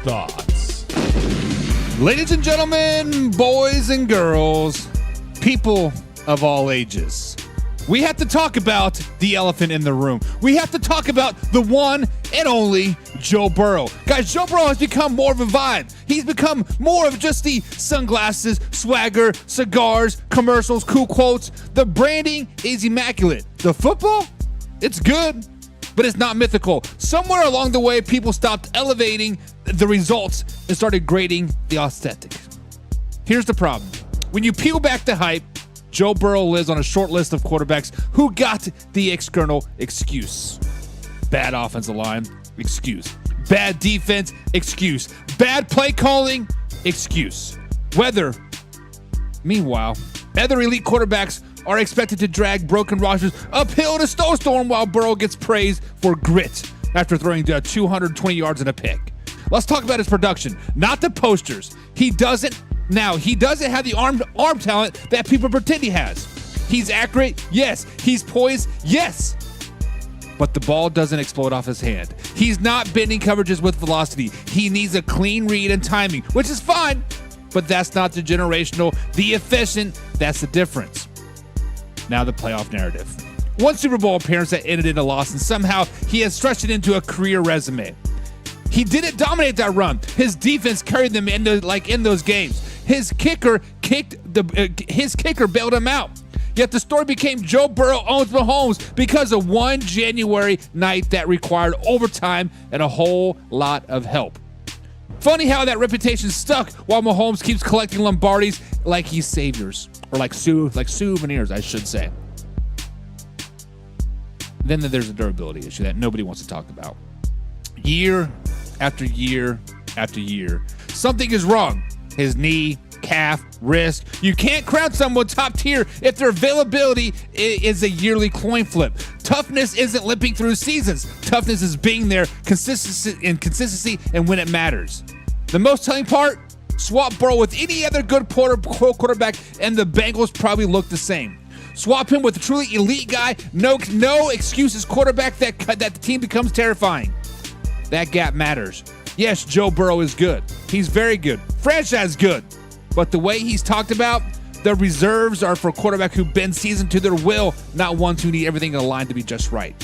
thoughts. Ladies and gentlemen, boys and girls, people of all ages, we have to talk about the elephant in the room. We have to talk about the one and only Joe Burrow. Guys, Joe Burrow has become more of a vibe. He's become more of just the sunglasses, swagger, cigars, commercials, cool quotes. The branding is immaculate. The football, it's good, but it's not mythical. Somewhere along the way, people stopped elevating the results and started grading the aesthetic. Here's the problem. When you peel back the hype, Joe Burrow lives on a short list of quarterbacks who got the external excuse. Bad offensive line, excuse. Bad defense, excuse. Bad play calling, excuse. Meanwhile, other elite quarterbacks are expected to drag broken rosters uphill in a snowstorm while Burrow gets praised for grit after throwing 220 yards in a pick. Let's talk about his production, not the posters. He doesn't have the arm talent that people pretend he has. He's accurate, yes. He's poised, yes. But the ball doesn't explode off his hand. He's not bending coverages with velocity. He needs a clean read and timing, which is fine, but that's not the generational, the efficient. That's the difference. Now the playoff narrative. One Super Bowl appearance that ended in a loss, and somehow he has stretched it into a career resume. He didn't dominate that run. His defense carried them in those games. His kicker bailed him out. Yet the story became Joe Burrow owns Mahomes because of one January night that required overtime and a whole lot of help. Funny how that reputation stuck while Mahomes keeps collecting Lombardis like he's saviors, or like souvenirs, I should say. Then there's a durability issue that nobody wants to talk about. Year after year after year, something is wrong. His knee, calf, wrist. You can't crown someone top tier if their availability is a yearly coin flip. Toughness isn't limping through seasons. Toughness is being there, consistency, and when it matters. The most telling part, swap Burrow with any other good quarterback, and the Bengals probably look the same. Swap him with a truly elite guy, no excuses quarterback that the team becomes terrifying. That gap matters. Yes, Joe Burrow is good. He's very good. Franchise good. But the way he's talked about, the reserves are for quarterback who bend season to their will, not ones who need everything aligned to be just right.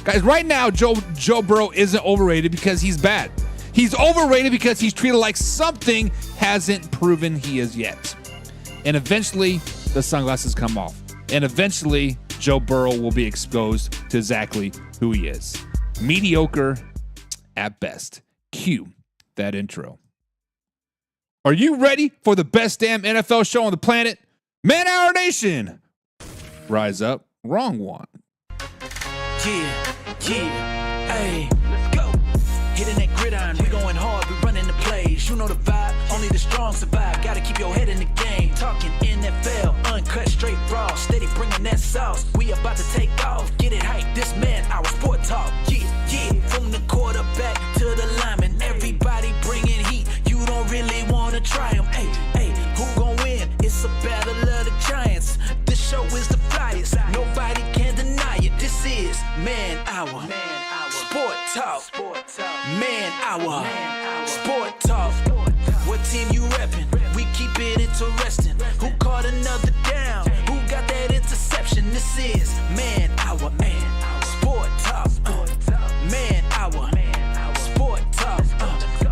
Guys, right now, Joe Burrow isn't overrated because he's bad. He's overrated because he's treated like something hasn't proven he is yet. And eventually, the sunglasses come off. And eventually, Joe Burrow will be exposed to exactly who he is. Mediocre at best. Cue that intro. Are you ready for the best damn NFL show on the planet? Man Hour Nation! Rise up. Wrong one. Yeah, hey, let's go. Hitting that gridiron, we going hard, we running the plays. You know the vibe, only the strong survive. Gotta keep your head in the game. Talking NFL, uncut, straight raw. Steady bringing that sauce. We about to take off. Get it hype, this man, our sport talk. Yeah. From the quarterback to the lineman, everybody bringing heat. You don't really want to try them. Hey, who gon' win? It's a battle of the giants. This show is the flyest. Nobody can deny it. This is Man Hour. Sport Talk. Man Hour. Sport Talk. What team you reppin'? We keep it interesting. Who caught another down? Who got that interception? This is Man Hour. Sport Talk. Man Hour. Sport Talk.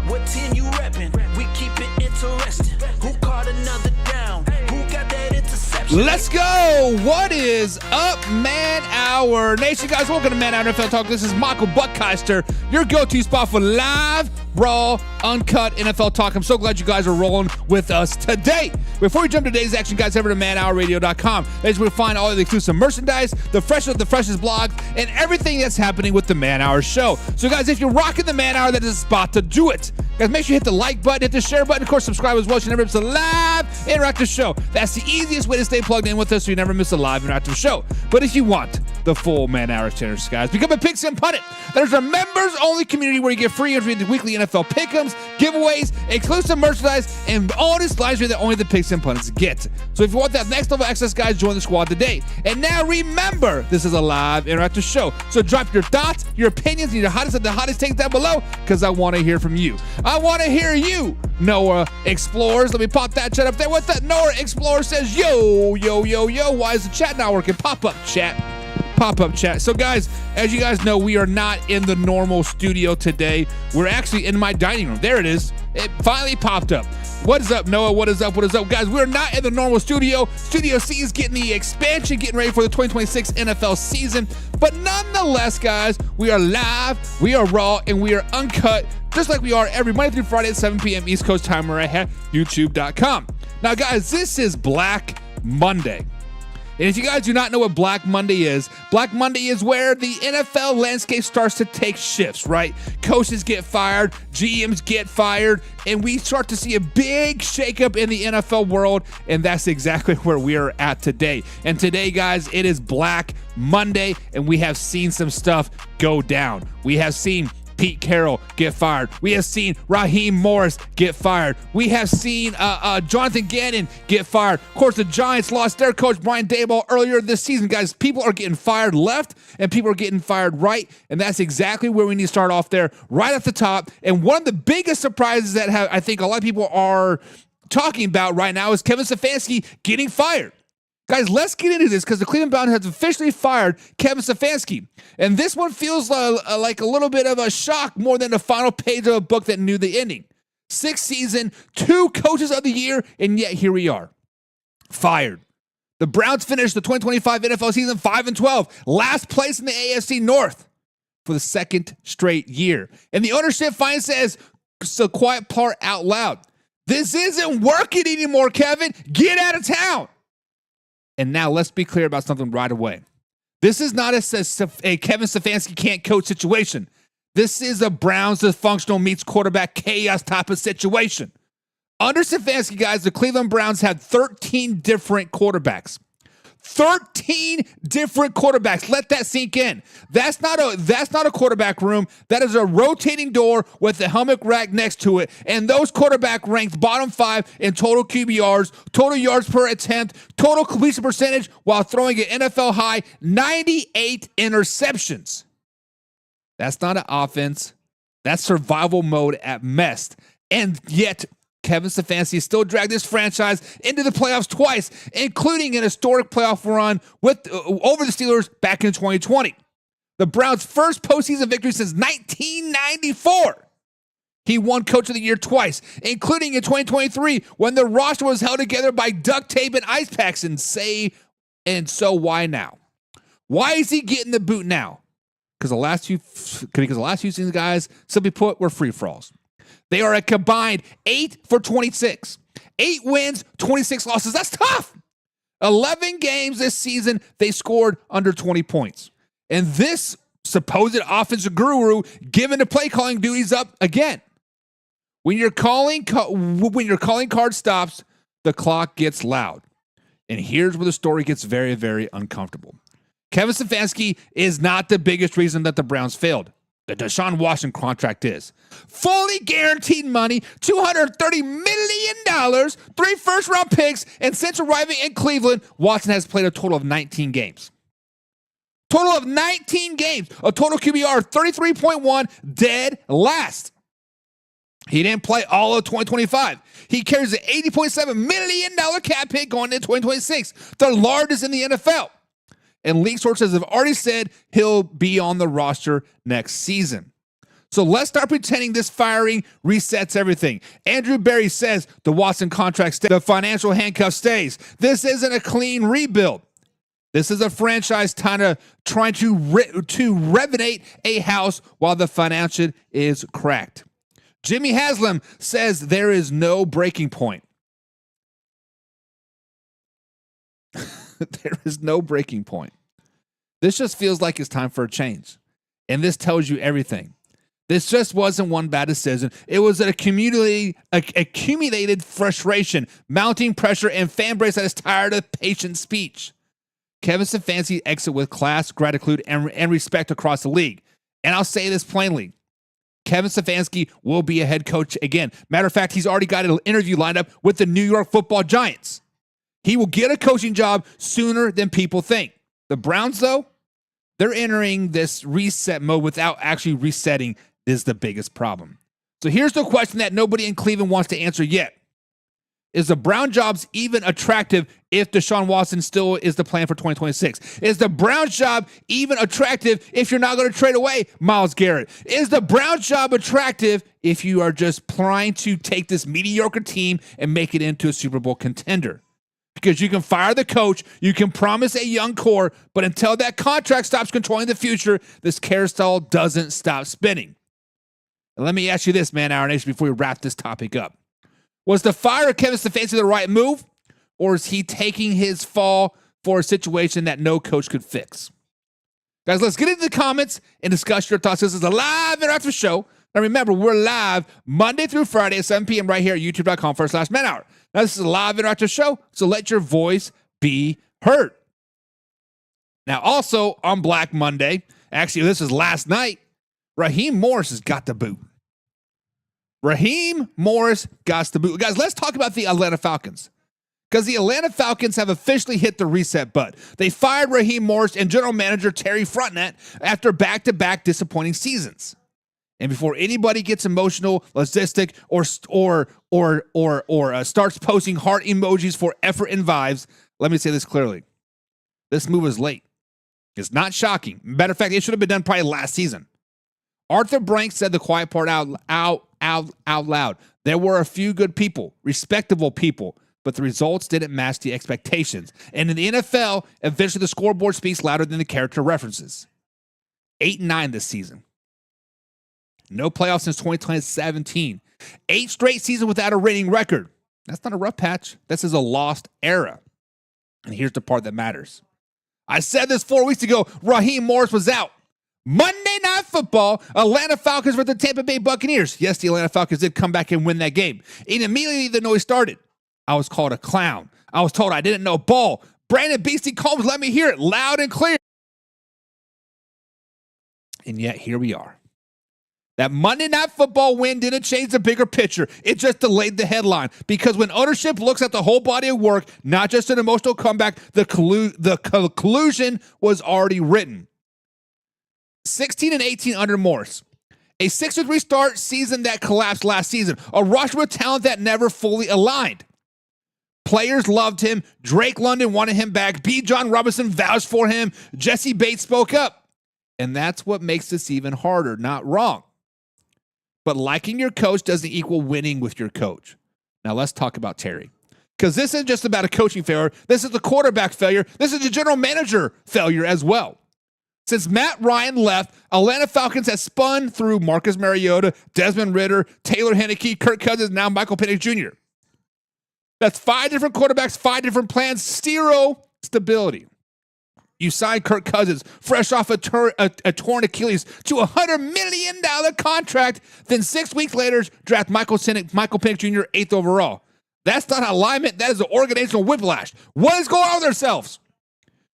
What team you reppin'? We keep it interesting. Who caught another down? Who got that interception? Let's go. What is up, Man Hour Nation? Guys, welcome to Man Hour NFL Talk. This is Michael Buckheister, your go-to spot for live, raw, uncut NFL talk. I'm so glad you guys are rolling with us today. Before we jump to today's action, guys, head over to manhourradio.com. That's where you'll find all of the exclusive merchandise, the freshest blogs, and everything that's happening with the Man Hour show. So, guys, if you're rocking the Man Hour, that is the spot to do it. Guys, make sure you hit the like button, hit the share button, of course, subscribe as well so you never miss a live interactive show. That's the easiest way to stay plugged in with us so you never miss a live interactive show. But if you want the full man-hour channels, guys. Become a Picks and Pundit. There's a members-only community where you get free entry into weekly NFL pick'ems, giveaways, exclusive merchandise, and bonus live stream that only the Picks and Pundits get. So if you want that next level access, guys, join the squad today. And now remember, this is a live interactive show. So drop your thoughts, your opinions, and your hottest takes down below, because I want to hear from you. I want to hear you, Noah Explorers. Let me pop that chat up there. What that Noah Explorer says, yo, yo, yo, yo. Why is the chat not working? Pop-up chat. Pop-up chat. So guys, as you guys know, we are not in the normal studio today. We're actually in my dining room. There it is. It finally popped up. What is up, Noah? What is up? What is up? Guys, we're not in the normal studio. Studio C is getting the expansion, getting ready for the 2026 NFL season. But nonetheless, guys, we are live, we are raw, and we are uncut, just like we are every Monday through Friday at 7 p.m. East Coast time right at YouTube.com. Now, guys, this is Black Monday. And if you guys do not know what Black Monday is where the NFL landscape starts to take shifts, right? Coaches get fired, GMs get fired, and we start to see a big shakeup in the NFL world, and that's exactly where we are at today. And today, guys, it is Black Monday, and we have seen some stuff go down. We have seen Pete Carroll get fired. We have seen Raheem Morris get fired. We have seen Jonathan Gannon get fired. Of course, the Giants lost their coach, Brian Daboll, earlier this season. Guys, people are getting fired left and people are getting fired right, and that's exactly where we need to start off there, right at the top. And one of the biggest surprises that I think a lot of people are talking about right now is Kevin Stefanski getting fired. Guys, let's get into this because the Cleveland Browns has officially fired Kevin Stefanski. And this one feels like a little bit of a shock more than the final page of a book that knew the ending. 6th season, 2 coaches of the year, and yet here we are. Fired. The Browns finished the 2025 NFL season 5-12, last place in the AFC North for the 2nd straight year. And the ownership finally says, so quiet part out loud, this isn't working anymore, Kevin. Get out of town. And now let's be clear about something right away. This is not a Kevin Stefanski can't coach situation. This is a Browns dysfunctional meets quarterback chaos type of situation. Under Stefanski, guys, the Cleveland Browns had 13 different quarterbacks. 13 different quarterbacks. Let that sink in. That's not a quarterback room. That is a rotating door with a helmet rack next to it. And those quarterback ranked bottom 5 in total QBRs, total yards per attempt, total completion percentage, while throwing an NFL high 98 interceptions. That's not an offense. That's survival mode at best. And yet Kevin Stefanski still dragged this franchise into the playoffs twice, including an historic playoff run over the Steelers back in 2020. The Browns' first postseason victory since 1994. He won Coach of the Year twice, including in 2023 when the roster was held together by duct tape and ice packs. And so why now? Why is he getting the boot now? Because the last few seasons, guys, simply put, were free-for-alls. They are a combined 8 for 26. 8 wins, 26 losses. That's tough. 11 games this season, they scored under 20 points. And this supposed offensive guru given the play calling duties up again. When your calling card stops, the clock gets loud. And here's where the story gets very, very uncomfortable. Kevin Stefanski is not the biggest reason that the Browns failed. The Deshaun Watson contract is. Fully guaranteed money, $230 million, 3 first-round picks, and since arriving in Cleveland, Watson has played a total of 19 games. Total of 19 games. A total QBR of 33.1, dead last. He didn't play all of 2025. He carries an $80.7 million cap hit going into 2026, the largest in the NFL. And league sources have already said he'll be on the roster next season. So let's start pretending this firing resets everything. Andrew Berry says the Watson contract stays. The financial handcuff stays. This isn't a clean rebuild. This is a franchise trying to renovate a house while the financial is cracked. Jimmy Haslam says there is no breaking point. There is no breaking point. This just feels like it's time for a change. And this tells you everything. This just wasn't one bad decision. It was an accumulated frustration, mounting pressure, and fan base that is tired of patient speech. Kevin Stefanski exit with class, gratitude, and respect across the league. And I'll say this plainly. Kevin Stefanski will be a head coach again. Matter of fact, he's already got an interview lined up with the New York Football Giants. He will get a coaching job sooner than people think. The Browns, though, they're entering this reset mode without actually resetting. Is the biggest problem. So here's the question that nobody in Cleveland wants to answer yet. Is the Brown jobs even attractive if Deshaun Watson still is the plan for 2026? Is the Browns job even attractive if you're not going to trade away Myles Garrett? Is the Browns job attractive if you are just trying to take this mediocre team and make it into a Super Bowl contender? Because you can fire the coach, you can promise a young core, but until that contract stops controlling the future, this carousel doesn't stop spinning. And let me ask you this, man, Our Nation, before we wrap this topic up. Was the fire of Kevin Stefanski the right move, or is he taking his fall for a situation that no coach could fix? Guys, let's get into the comments and discuss your thoughts. This is a live interactive show. Now remember, we're live Monday through Friday at 7 p.m. right here at youtube.com/manhour. Now this is a live interactive show, so let your voice be heard. Now also on Black Monday, actually this is last night, Raheem Morris has got the boot. Raheem Morris got the boot. Guys, let's talk about the Atlanta Falcons. Because the Atlanta Falcons have officially hit the reset button. They fired Raheem Morris and general manager Terry Frontnet after back-to-back disappointing seasons. And before anybody gets emotional, logistic, or starts posting heart emojis for effort and vibes, let me say this clearly. This move is late. It's not shocking. Matter of fact, it should have been done probably last season. Arthur Blank said the quiet part out loud. There were a few good people, respectable people, but the results didn't match the expectations. And in the NFL, eventually the scoreboard speaks louder than the character references. 8-9 this season. No playoffs since 2017. 8 straight seasons without a winning record. That's not a rough patch. This is a lost era. And here's the part that matters. I said this 4 weeks ago. Raheem Morris was out. Monday Night Football, Atlanta Falcons versus the Tampa Bay Buccaneers. Yes, the Atlanta Falcons did come back and win that game. And immediately the noise started. I was called a clown. I was told I didn't know ball. Brandon Beastie Combs let me hear it loud and clear. And yet here we are. That Monday Night Football win didn't change the bigger picture. It just delayed the headline. Because when ownership looks at the whole body of work, not just an emotional comeback, the conclusion was already written. 16-18 under Morris. A 6-3 start season that collapsed last season. A roster with talent that never fully aligned. Players loved him. Drake London wanted him back. B. John Robinson vouched for him. Jesse Bates spoke up. And that's what makes this even harder. Not wrong. But liking your coach doesn't equal winning with your coach. Now let's talk about Terry. Because this isn't just about a coaching failure. This is the quarterback failure. This is the general manager failure as well. Since Matt Ryan left, Atlanta Falcons has spun through Marcus Mariota, Desmond Ridder, Taylor Heinicke, Kirk Cousins, now Michael Penix Jr. That's 5 different quarterbacks, 5 different plans, 0 stability. You signed Kirk Cousins, fresh off a torn Achilles, to a $100 million contract. Then 6 weeks later, draft Michael Penix Jr. 8th overall. That's not alignment. That is an organizational whiplash. What is going on with ourselves?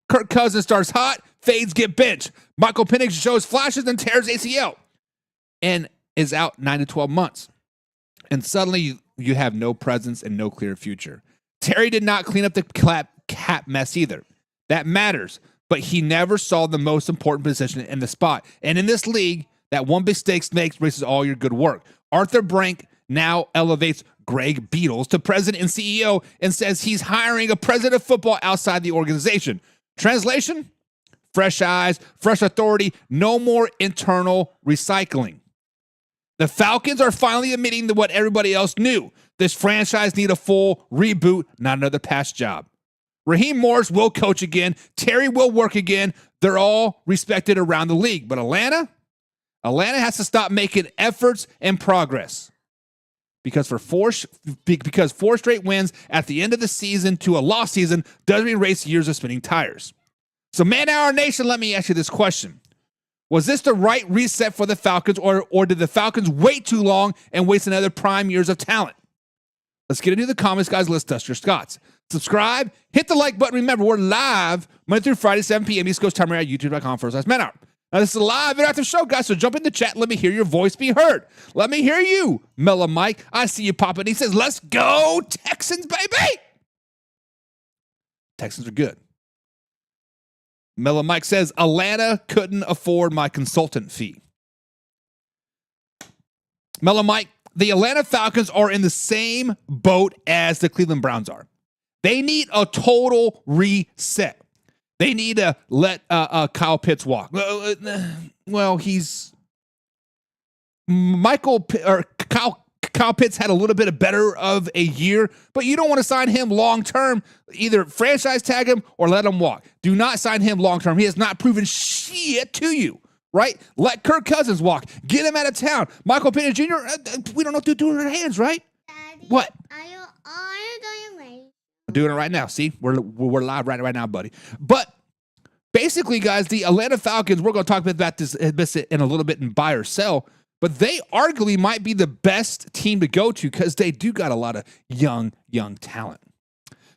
Kirk Cousins starts hot, fades, get benched. Michael Penix shows flashes and tears ACL and is out 9 to 12 months. And suddenly you have no presence and no clear future. Terry did not clean up the cap mess either. That matters, but he never saw the most important position in the spot. And in this league, that one mistake makes erases all your good work. Arthur Blank now elevates Greg Beatles to president and CEO and says he's hiring a president of football outside the organization. Translation? Fresh eyes, fresh authority, no more internal recycling. The Falcons are finally admitting to what everybody else knew. This franchise need a full reboot, not another past job. Raheem Morris will coach again. Terry will work again. They're all respected around the league. But Atlanta has to stop making efforts and progress. Because 4 straight wins at the end of the season to a lost season doesn't erase years of spinning tires. So, Man Hour Nation, let me ask you this question. Was this the right reset for the Falcons, or did the Falcons wait too long and waste another prime years of talent? Let's get into the comments, guys. Let's dust your Scots. Subscribe, hit the like button. Remember, we're live Monday through Friday, 7 p.m. East Coast time right at youtube.com/Man Hour. Now, this is a live interactive show, guys, so jump in the chat. Let me hear your voice be heard. Let me hear you, Mellow Mike. I see you popping. He says, let's go, Texans, baby. Texans are good. Mellow Mike says, Atlanta couldn't afford my consultant fee. Mellow Mike, the Atlanta Falcons are in the same boat as the Cleveland Browns are. They need a total reset. They need to let Kyle Pitts walk. Well, Kyle Pitts had a little bit of better of a year, but you don't want to sign him long-term. Either franchise tag him or let him walk. Do not sign him long-term. He has not proven shit to you, right? Let Kirk Cousins walk. Get him out of town. Michael Penix Jr., we don't know what to do in our hands, right? Daddy, what? Are you doing right? I'm doing it right now. See, we're live right now, buddy. But basically, guys, the Atlanta Falcons, we're going to talk about this in a little bit in buy or sell, but they arguably might be the best team to go to because they do got a lot of young talent.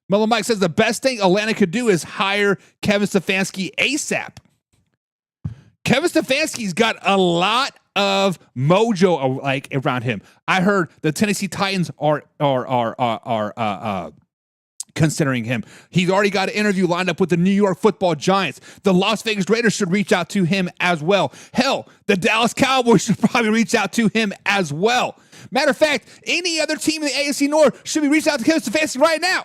Mellow Mike says the best thing Atlanta could do is hire Kevin Stefanski ASAP. Kevin Stefanski's got a lot of mojo like around him. I heard the Tennessee Titans are considering him. He's already got an interview lined up with the New York Football Giants. The Las Vegas Raiders should reach out to him as well. Hell, the Dallas Cowboys should probably reach out to him as well. Matter of fact, any other team in the AFC North should be reaching out to Kevin Stefanski right now.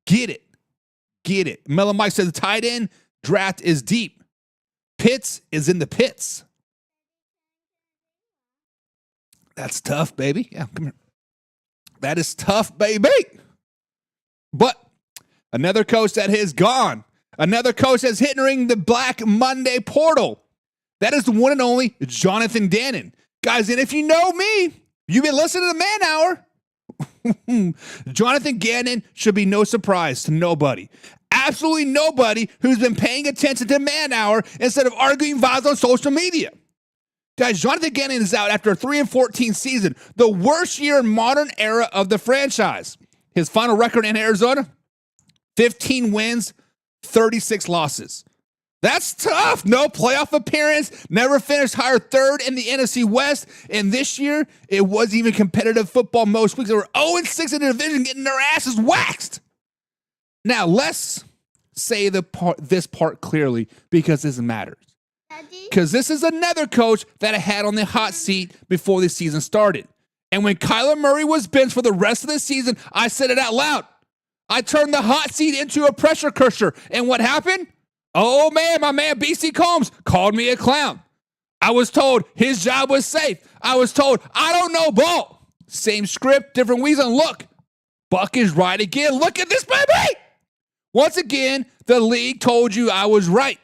Get it. Mellow Mike says the tight end draft is deep. Pitts is in the pits. That's tough, baby. Yeah, come here. That is tough, baby. But another coach that has gone. Another coach that's hitting the Black Monday portal. That is the one and only Jonathan Gannon. Guys, and if you know me, you've been listening to the Man Hour. Jonathan Gannon should be no surprise to nobody. Absolutely nobody who's been paying attention to Man Hour instead of arguing vibes on social media. Guys, Jonathan Gannon is out after a 3-14 season, the worst year in modern era of the franchise. His final record in Arizona, 15 wins, 36 losses. That's tough. No playoff appearance, never finished higher third in the NFC West. And this year, it wasn't even competitive football most weeks. They were 0-6 in the division, getting their asses waxed. Now, let's say this part clearly because this matters. Because this is another coach that I had on the hot seat before the season started. And when Kyler Murray was benched for the rest of the season, I said it out loud. I turned the hot seat into a pressure cushion. And what happened? Oh, man, my man BC Combs called me a clown. I was told his job was safe. I was told I don't know ball. Same script, different reason. Look, Buck is right again. Look at this, baby. Once again, the league told you I was right.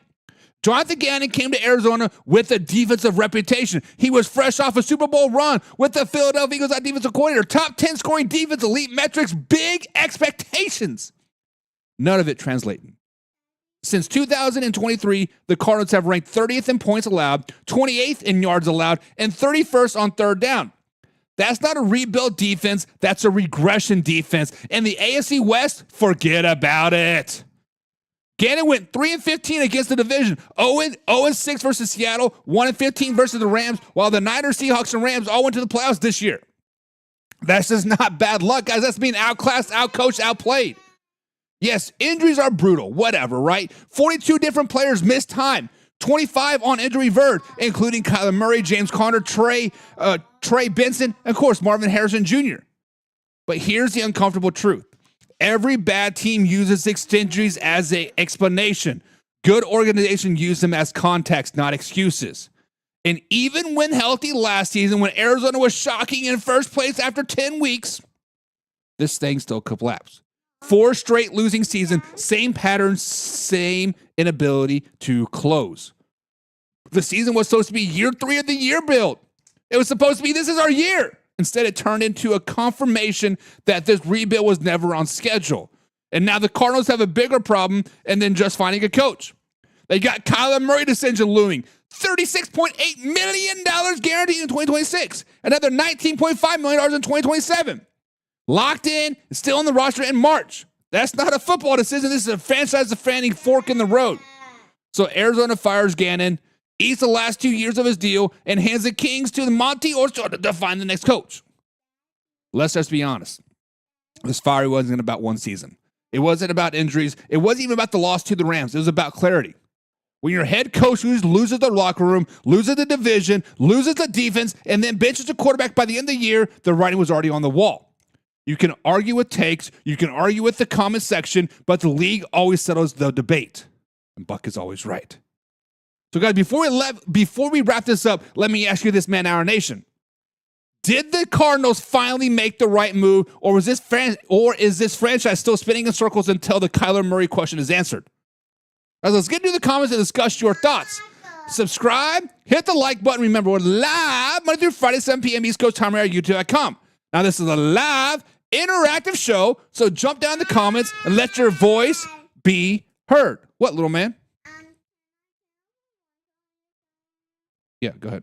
Jonathan Gannon came to Arizona with a defensive reputation. He was fresh off a Super Bowl run with the Philadelphia Eagles defensive coordinator. Top 10 scoring defense, elite metrics, big expectations. None of it translating. Since 2023, the Cardinals have ranked 30th in points allowed, 28th in yards allowed, and 31st on third down. That's not a rebuild defense. That's a regression defense. And the AFC West, forget about it. Gannon went 3-15 against the division, 0-6 versus Seattle, 1-15 versus the Rams, while the Niners, Seahawks, and Rams all went to the playoffs this year. That's just not bad luck, guys. That's being outclassed, outcoached, outplayed. Yes, injuries are brutal, whatever, right? 42 different players missed time, 25 on injury reserve, including Kyler Murray, James Conner, Trey Benson, and of course, Marvin Harrison Jr. But here's the uncomfortable truth. Every bad team uses injuries as an explanation. Good organization use them as context, not excuses. And even when healthy last season, when Arizona was shocking in first place after 10 weeks, this thing still collapsed. 4 straight losing season, same pattern, same inability to close. The season was supposed to be year 3 of the year build. It was supposed to be, this is our year. Instead, it turned into a confirmation that this rebuild was never on schedule. And now the Cardinals have a bigger problem than just finding a coach. They got Kyler Murray decision looming. $36.8 million guaranteed in 2026. Another $19.5 million in 2027. Locked in, still on the roster in March. That's not a football decision. This is a franchise-defining fork in the road. So Arizona fires Gannon, eats the last 2 years of his deal, and hands the Kings to Monty Orchard to find the next coach. Let's just be honest. This fire wasn't about one season. It wasn't about injuries. It wasn't even about the loss to the Rams. It was about clarity. When your head coach loses the locker room, loses the division, loses the defense, and then benches the quarterback by the end of the year, the writing was already on the wall. You can argue with takes. You can argue with the comment section, but the league always settles the debate. And Buck is always right. So, guys, before we wrap this up, let me ask you this, Man Hour Nation. Did the Cardinals finally make the right move, or is this franchise still spinning in circles until the Kyler Murray question is answered? Guys, let's get into the comments and discuss your thoughts. Subscribe, hit the like button. Remember, we're live Monday through Friday, 7 p.m. East Coast time, right at YouTube.com. Now, this is a live, interactive show, so jump down in the comments and let your voice be heard. What, little man? Yeah, go ahead.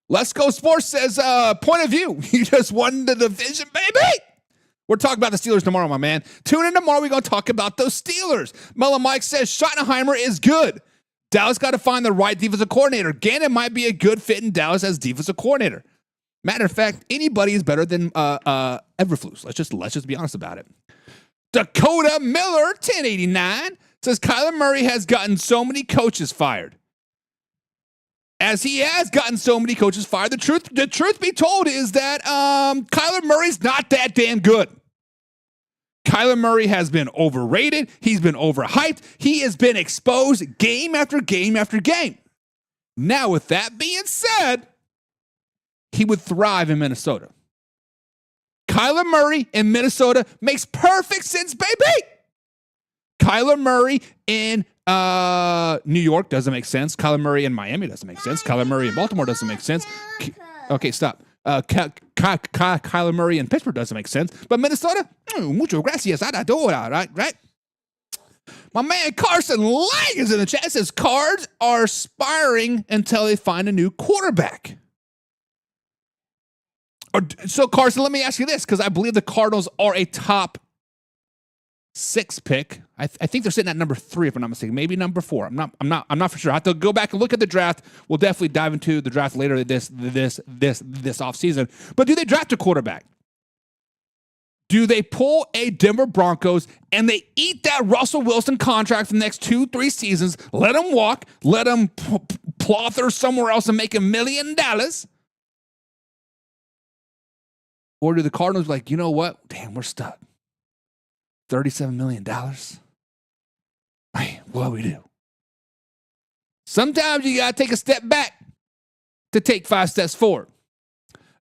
Let's Go Sports says, point of view. You just won the division, baby. We're talking about the Steelers tomorrow, my man. Tune in tomorrow. We're going to talk about those Steelers. Mellow Mike says Schottenheimer is good. Dallas got to find the right defensive coordinator. Gannon might be a good fit in Dallas as defensive coordinator. Matter of fact, anybody is better than Eberflus. Let's just be honest about it. Dakota Miller, 1089, says Kyler Murray has gotten so many coaches fired. As he has gotten so many coaches fired, the truth be told is that Kyler Murray's not that damn good. Kyler Murray has been overrated. He's been overhyped. He has been exposed game after game after game. Now, with that being said, he would thrive in Minnesota. Kyler Murray in Minnesota makes perfect sense, baby. Kyler Murray in New York doesn't make sense. Kyler Murray in Miami doesn't make sense. Kyler Murray in Baltimore doesn't make sense. Okay, stop. Kyler Murray in Pittsburgh doesn't make sense. But Minnesota, mucho gracias. Right? My man Carson Lang is in the chat. It says Cards are aspiring until they find a new quarterback. So, Carson, let me ask you this, because I believe the Cardinals are a top 6 pick. I think they're sitting at number 3, if I'm not mistaken. Maybe number 4. I'm not for sure. I have to go back and look at the draft. We'll definitely dive into the draft later this offseason. But do they draft a quarterback? Do they pull a Denver Broncos and they eat that Russell Wilson contract for the next 2-3 seasons? Let him walk. Let him plother somewhere else and make $1 million. Or do the Cardinals be like, you know what? Damn, we're stuck. $37 million. Man, what do we do? Sometimes you got to take a step back to take 5 steps forward.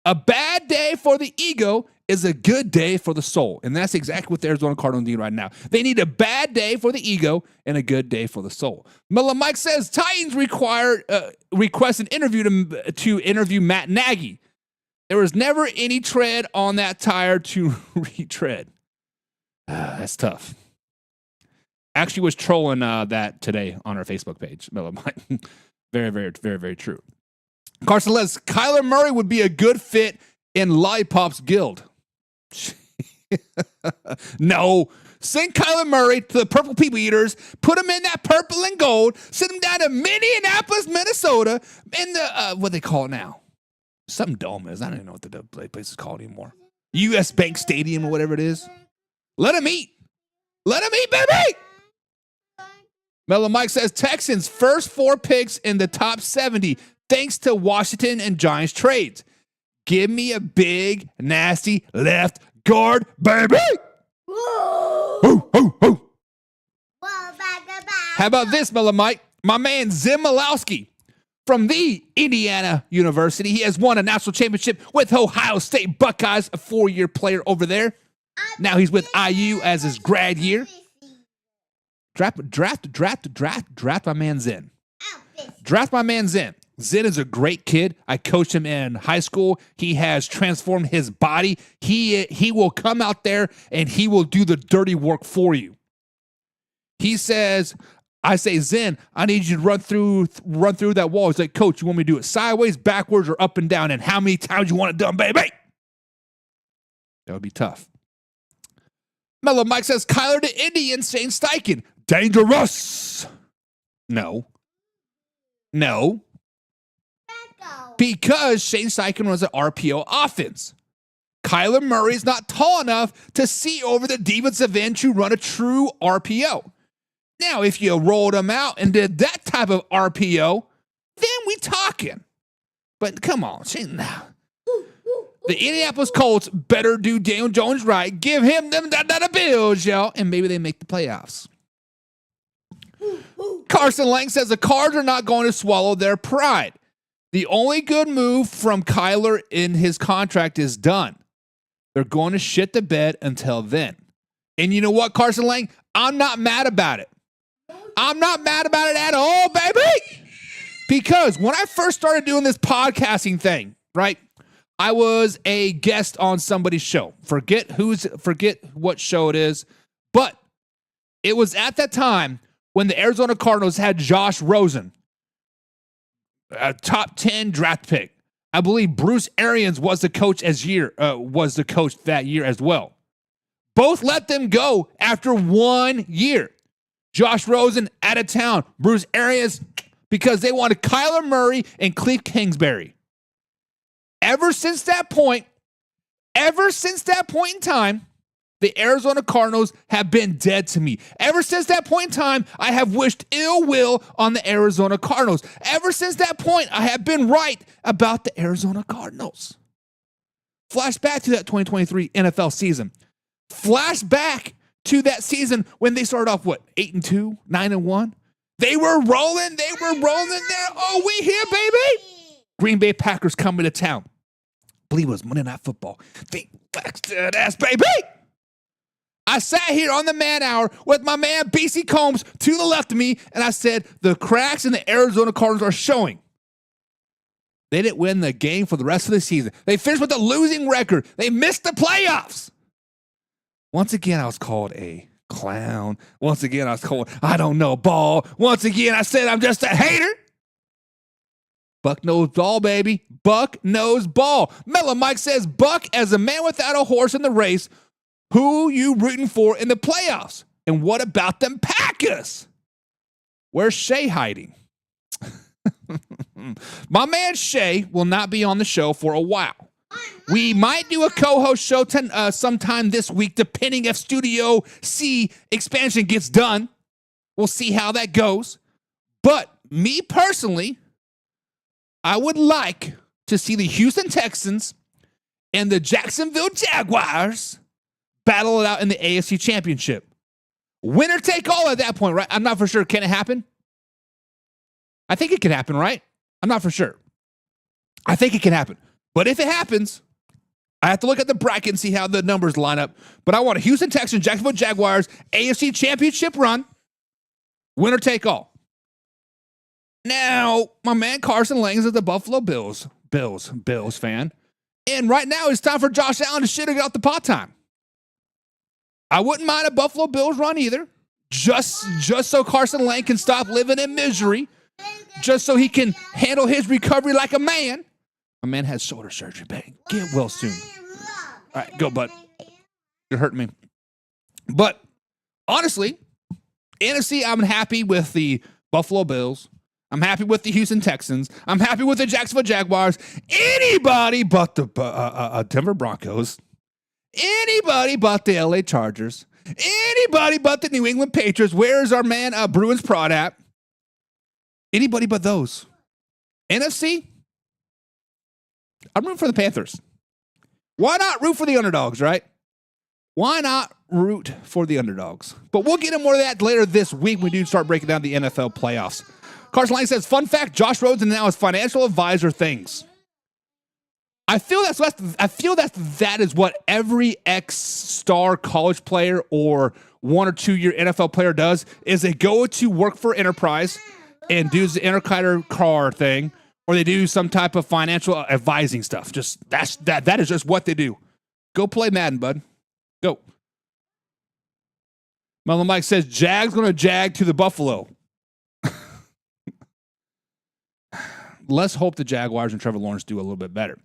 A bad day for the ego is a good day for the soul. And that's exactly what the Arizona Cardinals need right now. They need a bad day for the ego and a good day for the soul. Miller Mike says Titans request an interview to interview Matt Nagy. There was never any tread on that tire to retread. That's tough. Actually was trolling that today on our Facebook page. Very, very, very, very true. Carson Les, Kyler Murray would be a good fit in Lollipop's Guild. No. Send Kyler Murray to the Purple People Eaters. Put him in that purple and gold. Send him down to Minneapolis, Minnesota. In the, what they call it now? Something dome is. I don't even know what the place is called anymore. U.S. Bank Stadium or whatever it is. Let him eat. Let him eat, baby. Mellow Mike says Texans first 4 picks in the top 70 thanks to Washington and Giants trades. Give me a big, nasty left guard, baby. Ooh, ooh, ooh. How about this, Mellow Mike? My man Zim Malowski from the Indiana University. He has won a national championship with Ohio State Buckeyes, a 4-year player over there. Now he's with IU as his grad year. Draft my man Zen. Draft my man Zen. Zen is a great kid. I coached him in high school. He has transformed his body. He will come out there and he will do the dirty work for you. He says, I say, Zen, I need you to run through that wall. He's like, Coach, you want me to do it sideways, backwards, or up and down? And how many times you want it done, baby? That would be tough. Mellow Mike says Kyler to Indians, Shane Steichen. Dangerous. No. Because Shane Steichen runs an RPO offense. Kyler Murray's not tall enough to see over the defensive end to run a true RPO. Now, if you rolled him out and did that type of RPO, then we talking. But come on, the Indianapolis Colts better do Daniel Jones right. Give him them the Bills, y'all, and maybe they make the playoffs. Carson Lang says the Cards are not going to swallow their pride. The only good move from Kyler in his contract is done. They're going to shit the bed until then. And you know what, Carson Lang? I'm not mad about it. I'm not mad about it at all, baby. Because when I first started doing this podcasting thing, right, I was a guest on somebody's show. Forget what show it is. But it was at that time when the Arizona Cardinals had Josh Rosen, a top 10 draft pick. I believe Bruce Arians was the coach that year as well. Both let them go after 1 year. Josh Rosen out of town. Bruce Arians, because they wanted Kyler Murray and Cliff Kingsbury. Ever since that point in time, the Arizona Cardinals have been dead to me. Ever since that point in time, I have wished ill will on the Arizona Cardinals. Ever since that point, I have been right about the Arizona Cardinals. Flashback to that 2023 NFL season. Flashback to that season when they started off, 8-2, 9-1? They were rolling there. Oh, we here, baby. Green Bay Packers coming to town. I believe it was Monday Night Football. They flexed that ass, baby. I sat here on the Man Hour with my man BC Combs to the left of me, and I said, the cracks in the Arizona Cardinals are showing. They didn't win the game for the rest of the season. They finished with a losing record. They missed the playoffs. Once again, I was called a clown. Once again, I was called, I don't know ball. Once again, I said I'm just a hater. Buck knows ball, baby. Buck knows ball. Mellow Mike says, Buck, as a man without a horse in the race, who you rooting for in the playoffs? And what about them Packers? Where's Shay hiding? My man Shay will not be on the show for a while. We might do a co-host show sometime this week, depending if Studio C expansion gets done. We'll see how that goes. But me personally, I would like to see the Houston Texans and the Jacksonville Jaguars battle it out in the AFC Championship. Winner take all at that point, right? I'm not for sure. Can it happen? I think it can happen, right? I'm not for sure. I think it can happen. But if it happens, I have to look at the bracket and see how the numbers line up. But I want a Houston Texans, Jacksonville Jaguars, AFC Championship run. Winner take all. Now, my man Carson Lang is the Buffalo Bills fan. And right now it's time for Josh Allen to shit or get off the pot time. I wouldn't mind a Buffalo Bills run either. Just so Carson Lang can stop living in misery. Just so he can handle his recovery like a man. My man has shoulder surgery, bang. Get well soon. All right, go, bud. You're hurting me. But honestly, NFC, I'm happy with the Buffalo Bills. I'm happy with the Houston Texans. I'm happy with the Jacksonville Jaguars. Anybody but the Denver Broncos. Anybody but the LA Chargers. Anybody but the New England Patriots. Where's our man Bruins Prod at? Anybody but those. NFC, I'm rooting for the Panthers. Why not root for the underdogs, right? Why not root for the underdogs? But we'll get into more of that later this week when we do start breaking down the NFL playoffs. Carson Lang says, fun fact, Josh Rosen now is financial advisor things. I feel that is what every ex-star college player or 1 or 2 year NFL player does, is they go to work for Enterprise and do the intercader car thing, or they do some type of financial advising stuff. Just that is just what they do. Go play Madden, bud. Go. Mellow Mike says Jag's going to jag to the Buffalo. Let's hope the Jaguars and Trevor Lawrence do a little bit better.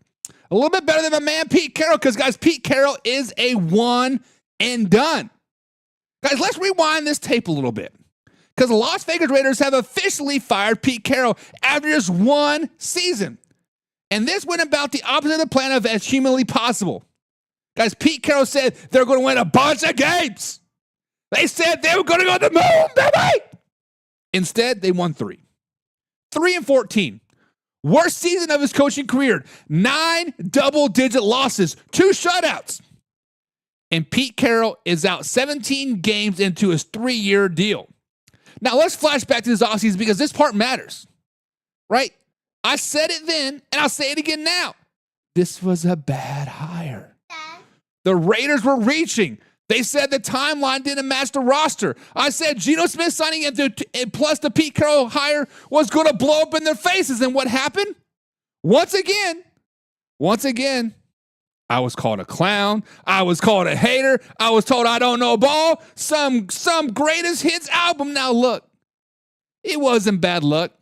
A little bit better than my man Pete Carroll, because guys, Pete Carroll is a one and done. Guys, let's rewind this tape a little bit. Because the Las Vegas Raiders have officially fired Pete Carroll after just one season. And this went about the opposite of the plan of as humanly possible. Guys, Pete Carroll said they're going to win a bunch of games. They said they were going to go to the moon, baby. Instead, they won 3. 3-14. Worst season of his coaching career. 9 double-digit losses, 2 shutouts. And Pete Carroll is out 17 games into his 3-year deal. Now, let's flash back to this offseason because this part matters, right? I said it then, and I'll say it again now. This was a bad hire. The Raiders were reaching. They said the timeline didn't match the roster. I said Geno Smith signing into plus the Pete Carroll hire was going to blow up in their faces. And what happened? Once again, I was called a clown. I was called a hater. I was told I don't know ball. Some greatest hits album. Now look, it wasn't bad luck.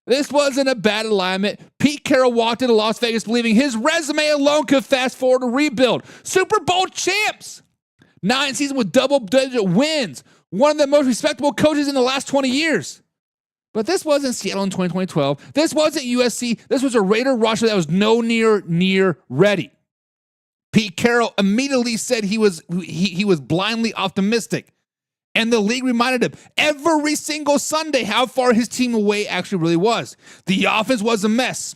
This wasn't a bad alignment. Pete Carroll walked into Las Vegas believing his resume alone could fast forward a rebuild. Super Bowl champs. 9 seasons with double-digit wins. One of the most respectable coaches in the last 20 years. But this wasn't Seattle in 2012. This wasn't USC. This was a Raider roster that was near ready. Pete Carroll immediately said he was blindly optimistic. And the league reminded him every single Sunday how far his team away actually really was. The offense was a mess.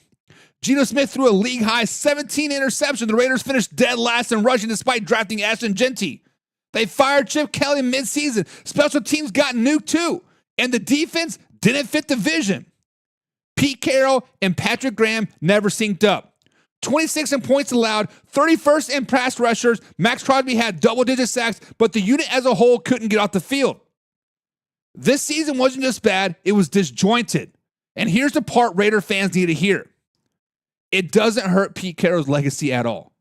Geno Smith threw a league-high 17 interceptions. The Raiders finished dead last in rushing despite drafting Ashton Genty. They fired Chip Kelly midseason. Special teams got nuked too. And the defense didn't fit the vision. Pete Carroll and Patrick Graham never synced up. 26 in points allowed, 31st in pass rushers. Max Crosby had double-digit sacks, but the unit as a whole couldn't get off the field. This season wasn't just bad, it was disjointed. And here's the part Raider fans need to hear. It doesn't hurt Pete Carroll's legacy at all.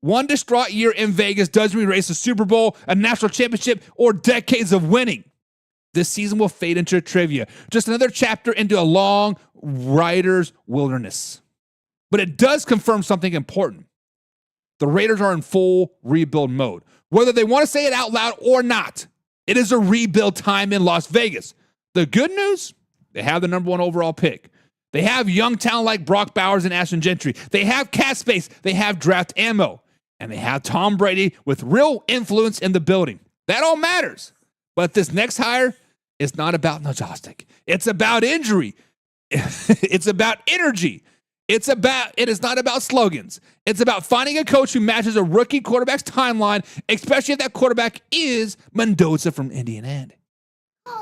One distraught year in Vegas doesn't erase a Super Bowl, a national championship, or decades of winning. This season will fade into trivia. Just another chapter into a long writer's wilderness. But it does confirm something important. The Raiders are in full rebuild mode. Whether they want to say it out loud or not, it is a rebuild time in Las Vegas. The good news, they have the number 1 overall pick. They have young talent like Brock Bowers and Ashton Gentry. They have cap space. They have draft ammo. And they have Tom Brady with real influence in the building. That all matters. But this next hire is not about nostalgic. It's about injury. It's about energy. It is not about slogans. It's about finding a coach who matches a rookie quarterback's timeline, especially if that quarterback is Mendoza from Indiana,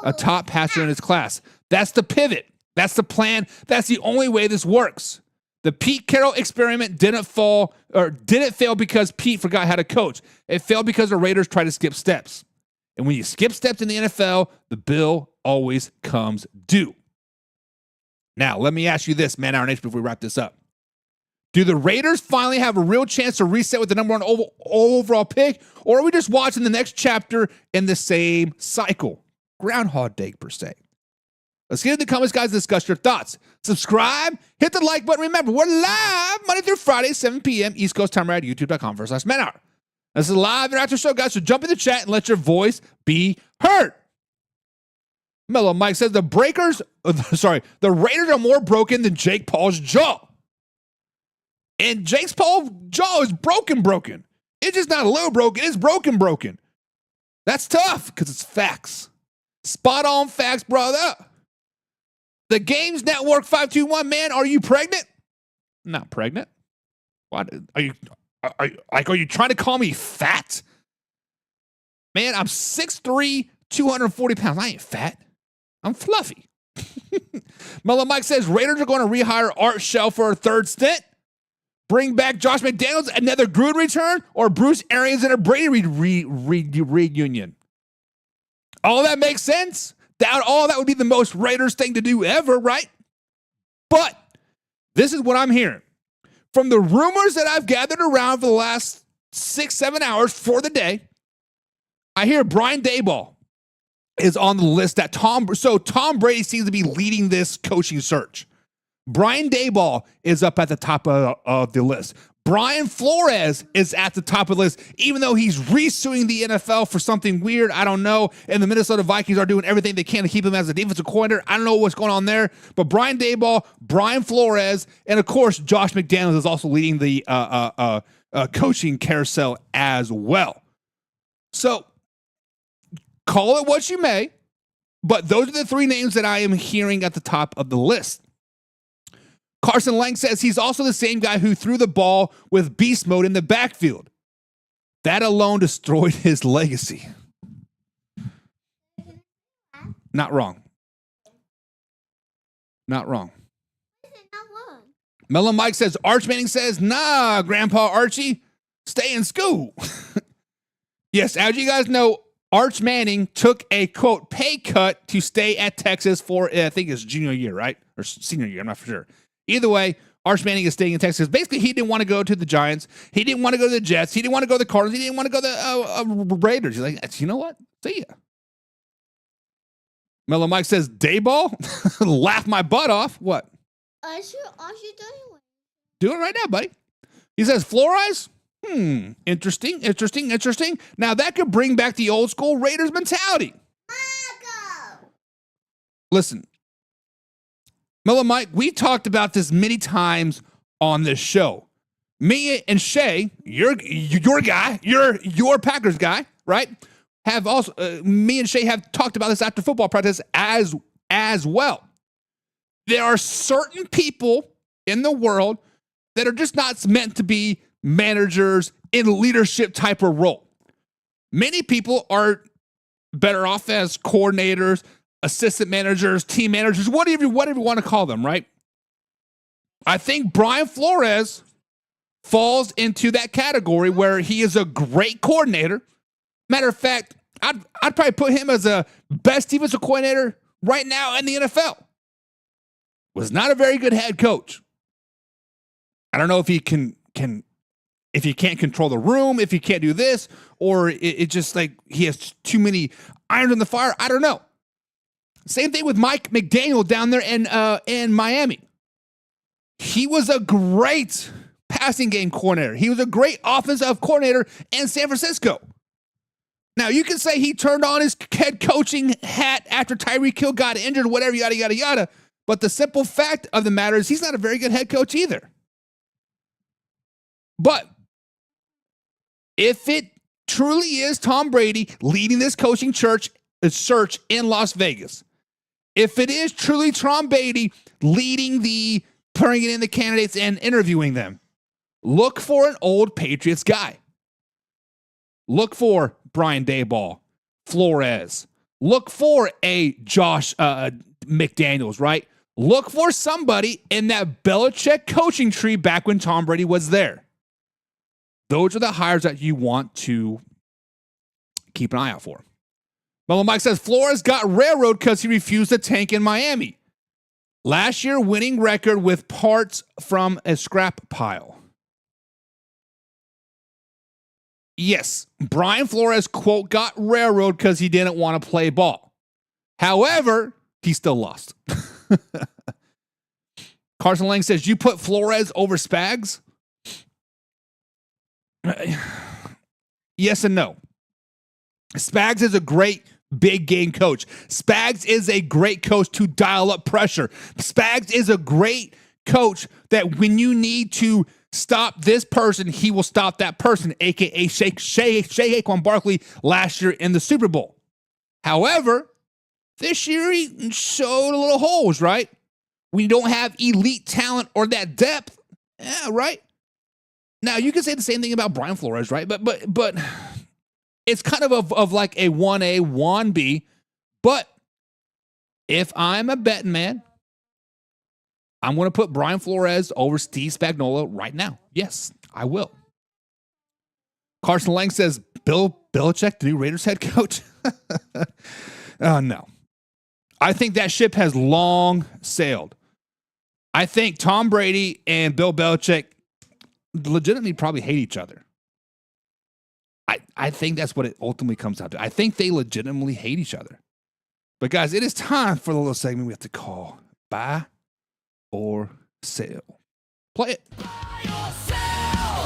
a top passer in his class. That's the pivot. That's the plan. That's the only way this works. The Pete Carroll experiment didn't fail because Pete forgot how to coach. It failed because the Raiders tried to skip steps. And when you skip steps in the NFL, the bill always comes due. Now, let me ask you this, Man Hour Nation, before we wrap this up. Do the Raiders finally have a real chance to reset with the number 1 overall pick, or are we just watching the next chapter in the same cycle? Groundhog Day, per se. Let's get into the comments, guys, and discuss your thoughts. Subscribe, hit the like button. Remember, we're live Monday through Friday, 7 p.m. East Coast time, right at youtube.com/Man Hour. This is a live interactive show, guys, so jump in the chat and let your voice be heard. Mellow Mike says the Raiders are more broken than Jake Paul's jaw. And Jake Paul's jaw is broken. It's just not a little broken, it's broken. That's tough because it's facts. Spot on facts, brother. The Games Network 521, man, are you pregnant? Not pregnant. What? Are you trying to call me fat? Man, I'm 6'3", 240 pounds. I ain't fat. I'm fluffy. Mellow Mike says Raiders are going to rehire Art Shell for a 3rd stint. Bring back Josh McDaniels, another Gruden return, or Bruce Arians in a Brady reunion. All that makes sense. All that would be the most Raiders thing to do ever, right? But this is what I'm hearing. From the rumors that I've gathered around for the last 6-7 hours for the day, I hear Brian Daboll is on the list that Tom Brady seems to be leading this coaching search. Brian Daboll is up at the top of the list. Brian Flores is at the top of the list, even though he's resuing the NFL for something weird. I don't know. And the Minnesota Vikings are doing everything they can to keep him as a defensive coordinator. I don't know what's going on there. But Brian Daboll, Brian Flores, and of course, Josh McDaniels is also leading the coaching carousel as well. So call it what you may, but those are the three names that I am hearing at the top of the list. Carson Lang says he's also the same guy who threw the ball with beast mode in the backfield. That alone destroyed his legacy. Not wrong. Not wrong. Melon Mike says, Arch Manning says, nah, Grandpa Archie, stay in school. Yes, as you guys know, Arch Manning took a, quote, pay cut to stay at Texas for, I think it's junior year, right? Or senior year, I'm not for sure. Either way, Arch Manning is staying in Texas. Basically, he didn't want to go to the Giants. He didn't want to go to the Jets. He didn't want to go to the Cardinals. He didn't want to go to the Raiders. He's like, you know what? See ya. Mellow Mike says, Dayball? Laugh my butt off. What? Doing it right now, buddy. He says, Flores? Interesting. Now, that could bring back the old school Raiders mentality. Listen. Mellow Mike, we talked about this many times on this show. Me and Shay, your guy, your Packers guy, right? Have also me and Shay have talked about this after football practice as well. There are certain people in the world that are just not meant to be managers in leadership type of role. Many people are better off as coordinators, assistant managers, team managers, whatever you want to call them, right? I think Brian Flores falls into that category where he is a great coordinator. Matter of fact, I'd probably put him as a best defensive coordinator right now in the NFL. Was not a very good head coach. I don't know if he can if he can't control the room, if he can't do this, or it just like he has too many irons in the fire. I don't know. Same thing with Mike McDaniel down there in Miami. He was a great passing game coordinator. He was a great offensive coordinator in San Francisco. Now, you can say he turned on his head coaching hat after Tyreek Hill got injured, whatever, yada, yada, yada. But the simple fact of the matter is he's not a very good head coach either. But if it truly is Tom Brady leading this coaching search in Las Vegas, if it is truly Tom Brady leading bringing in the candidates and interviewing them, look for an old Patriots guy. Look for Brian Daboll, Flores. Look for a Josh McDaniels, right? Look for somebody in that Belichick coaching tree back when Tom Brady was there. Those are the hires that you want to keep an eye out for. Mellow Mike says, Flores got railroad because he refused to tank in Miami. Last year, winning record with parts from a scrap pile. Yes, Brian Flores, quote, got railroad because he didn't want to play ball. However, he still lost. Carson Lang says, you put Flores over Spags? Yes and no. Spags is a great big game coach. Spags is a great coach to dial up pressure. Spags is a great coach that when you need to stop this person, he will stop that person, a.k.a. Saquon Barkley last year in the Super Bowl. However, this year he showed a little holes, right? When you don't have elite talent or that depth, yeah, right? Now, you can say the same thing about Brian Flores, right? But it's kind of like a 1A, 1B. But if I'm a betting man, I'm going to put Brian Flores over Steve Spagnuolo right now. Yes, I will. Carson Lang says, Bill Belichick, the new Raiders head coach? No. I think that ship has long sailed. I think Tom Brady and Bill Belichick legitimately probably hate each other. I think that's what it ultimately comes down to. I think they legitimately hate each other. But guys, it is time for the little segment we have to call Buy or Sell. Play it. Buy or sell.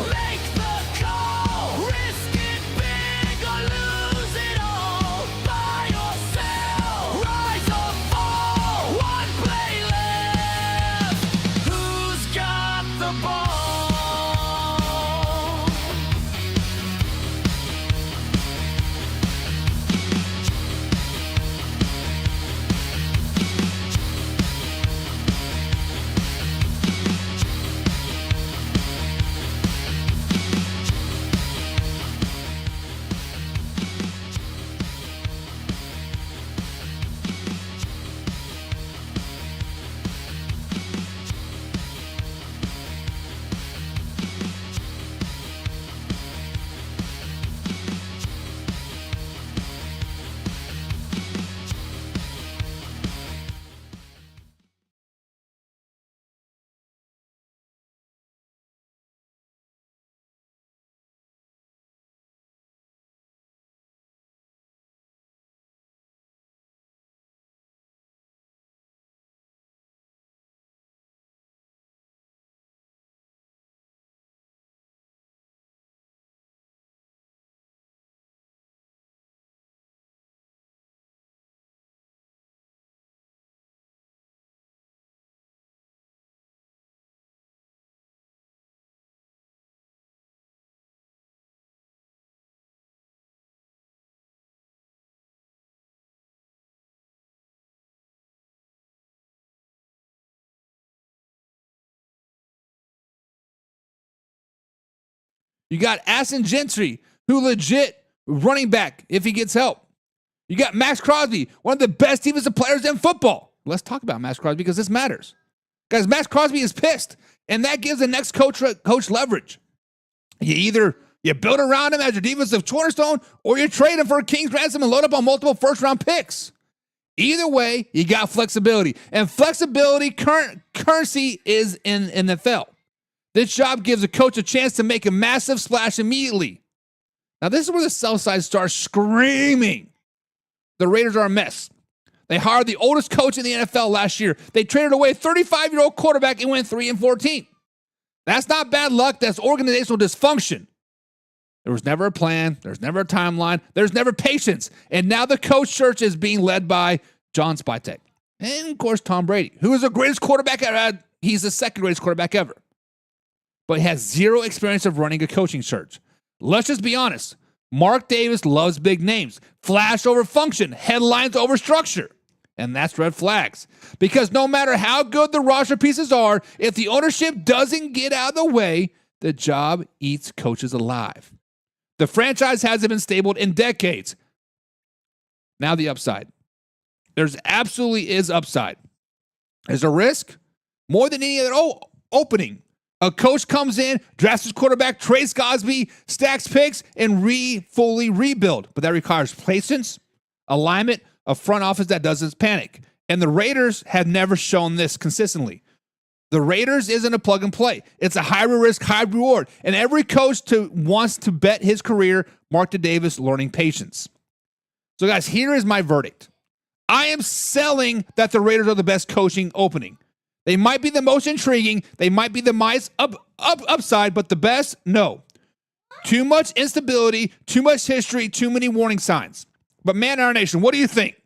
You got Aston Gentry, who legit running back if he gets help. You got Max Crosby, one of the best defensive players in football. Let's talk about Max Crosby because this matters. Guys, Max Crosby is pissed, and that gives the next coach leverage. You build around him as your defensive cornerstone, or you trade him for a king's ransom and load up on multiple first-round picks. Either way, you got flexibility. And flexibility currency is in NFL. This job gives a coach a chance to make a massive splash immediately. Now, this is where the sell side starts screaming. The Raiders are a mess. They hired the oldest coach in the NFL last year. They traded away a 35-year-old quarterback and went 3-14. That's not bad luck. That's organizational dysfunction. There was never a plan. There's never a timeline. There's never patience. And now the coach search is being led by John Spytek. And, of course, Tom Brady, who is the greatest quarterback ever. He's the second greatest quarterback ever. But he has zero experience of running a coaching search. Let's just be honest. Mark Davis loves big names. Flash over function. Headlines over structure. And that's red flags. Because no matter how good the roster pieces are, if the ownership doesn't get out of the way, the job eats coaches alive. The franchise hasn't been stable in decades. Now the upside. There's absolutely is upside. There's a risk more than any other opening. A coach comes in, drafts his quarterback, trades Cosby, stacks picks, and fully rebuild. But that requires patience, alignment, a front office that doesn't panic. And the Raiders have never shown this consistently. The Raiders isn't a plug and play. It's a high risk, high reward. And every coach wants to bet his career, Mark Davis learning patience. So guys, here is my verdict. I am selling that the Raiders are the best coaching opening. They might be the most intriguing. They might be the most upside, but the best, no. Too much instability, too much history, too many warning signs. But man, our nation, what do you think?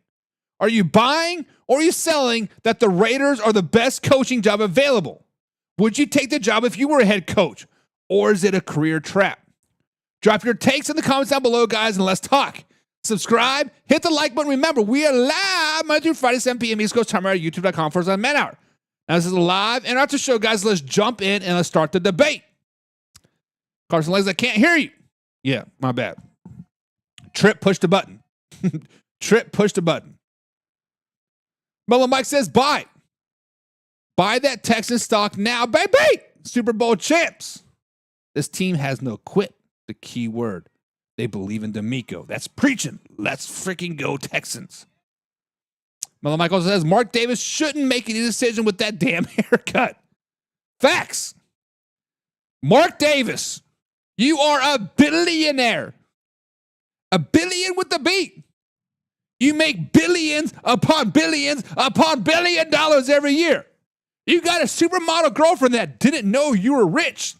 Are you buying or are you selling that the Raiders are the best coaching job available? Would you take the job if you were a head coach? Or is it a career trap? Drop your takes in the comments down below, guys, and let's talk. Subscribe, hit the like button. Remember, we are live Monday through Friday, 7 p.m. East Coast time at youtube.com/on Man Hour. Now, this is live and after show, guys. Let's jump in and let's start the debate. Carson Legs, I can't hear you. Yeah, my bad. Trip pushed the button. Trip pushed the button. Mellow Mike says, buy. Buy that Texans stock now, baby. Super Bowl champs. This team has no quit. The key word. They believe in D'Amico. That's preaching. Let's freaking go Texans. Mellow Michael says, Mark Davis shouldn't make any decision with that damn haircut. Facts. Mark Davis, you are a billionaire. A billion with the beat. You make billions upon billions upon $1 billion every year. You got a supermodel girlfriend that didn't know you were rich.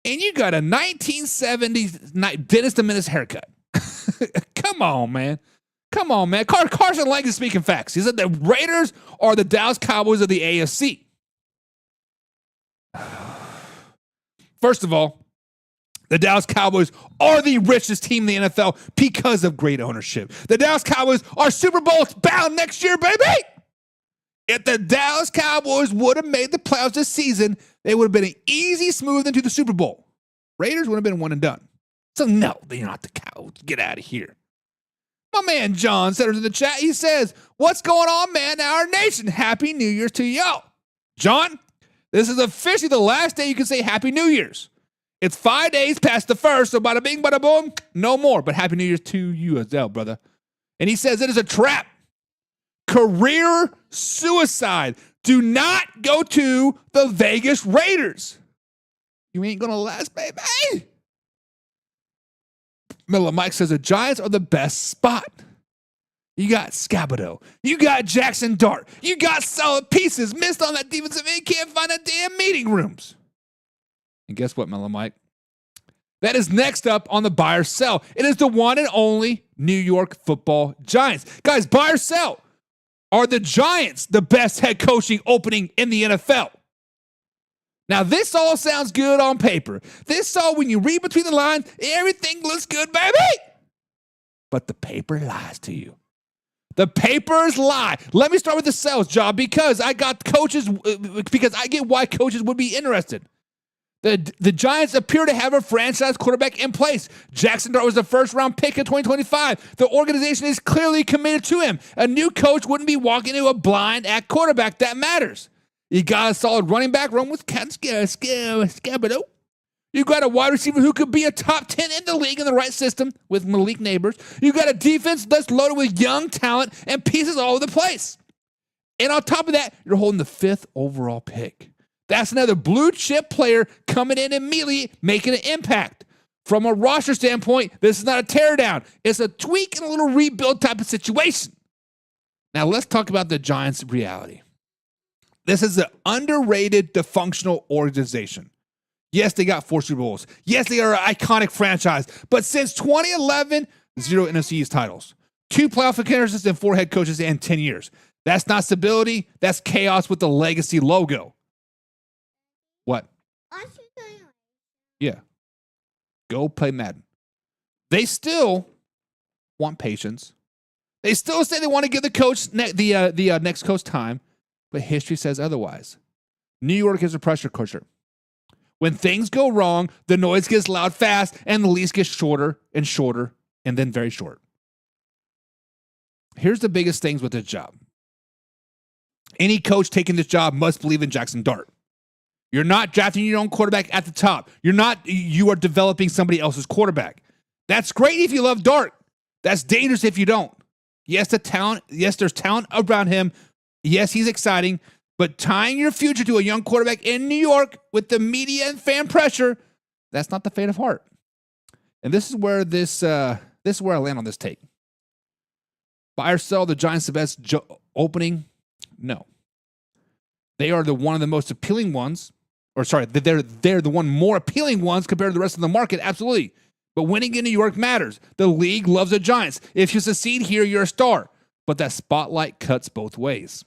And you got a 1970s Dennis the Menace haircut. Come on, man. Come on, man. Carson Lang is speaking facts. He said the Raiders are the Dallas Cowboys of the AFC. First of all, the Dallas Cowboys are the richest team in the NFL because of great ownership. The Dallas Cowboys are Super Bowl bound next year, baby. If the Dallas Cowboys would have made the playoffs this season, they would have been an easy smooth into the Super Bowl. Raiders would have been one and done. So no, they're not the Cowboys. Get out of here. My man John said in the chat, he says, what's going on, man? Our nation. Happy New Year's to y'all. John, this is officially the last day you can say Happy New Year's. It's 5 days past the first, so bada bing, bada boom, no more. But Happy New Year's to you as well, brother. And he says it is a trap. Career suicide. Do not go to the Vegas Raiders. You ain't going to last, baby. Miller Mike says the Giants are the best spot. You got Scabado. You got Jackson Dart. You got solid pieces. Missed on that defensive end. Can't find a damn meeting rooms. And guess what, Miller Mike? That is next up on the buy or sell. It is the one and only New York Football Giants. Guys, buy or sell. Are the Giants the best head coaching opening in the NFL? Now, this all sounds good on paper. This all, when you read between the lines, everything looks good, baby. But the paper lies to you. The papers lie. Let me start with the sales job because I got coaches, because I get why coaches would be interested. The Giants appear to have a franchise quarterback in place. Jackson Dart was the first-round pick in 2025. The organization is clearly committed to him. A new coach wouldn't be walking into a blind at quarterback. That matters. You got a solid running back, run with Scabado. You got a wide receiver who could be a top 10 in the league in the right system with Malik Neighbors. You got a defense that's loaded with young talent and pieces all over the place. And on top of that, you're holding the 5th overall pick. That's another blue chip player coming in immediately, making an impact. From a roster standpoint, this is not a teardown. It's a tweak and a little rebuild type of situation. Now let's talk about the Giants' reality. This is an underrated, dysfunctional organization. Yes, they got 4 Super Bowls. Yes, they are an iconic franchise. But since 2011, 0 NFC East titles. 2 playoff appearances and 4 head coaches in 10 years. That's not stability. That's chaos with the legacy logo. What? Yeah. Go play Madden. They still want patience. They still say they want to give the coach the next coach time, but history says otherwise. New York is a pressure cooker. When things go wrong, the noise gets loud fast, and the leash gets shorter and shorter, and then very short. Here's the biggest things with this job. Any coach taking this job must believe in Jackson Dart. You're not drafting your own quarterback at the top. You are developing somebody else's quarterback. That's great if you love Dart. That's dangerous if you don't. Yes, there's talent around him. Yes, he's exciting. But tying your future to a young quarterback in New York with the media and fan pressure, that's not the fate of heart. And this is where I land on this take. Buy or sell the Giants the best opening? No. They are one of the most appealing ones. Or sorry, they're the one more appealing ones compared to the rest of the market, absolutely. But winning in New York matters. The league loves the Giants. If you succeed here, you're a star. But that spotlight cuts both ways.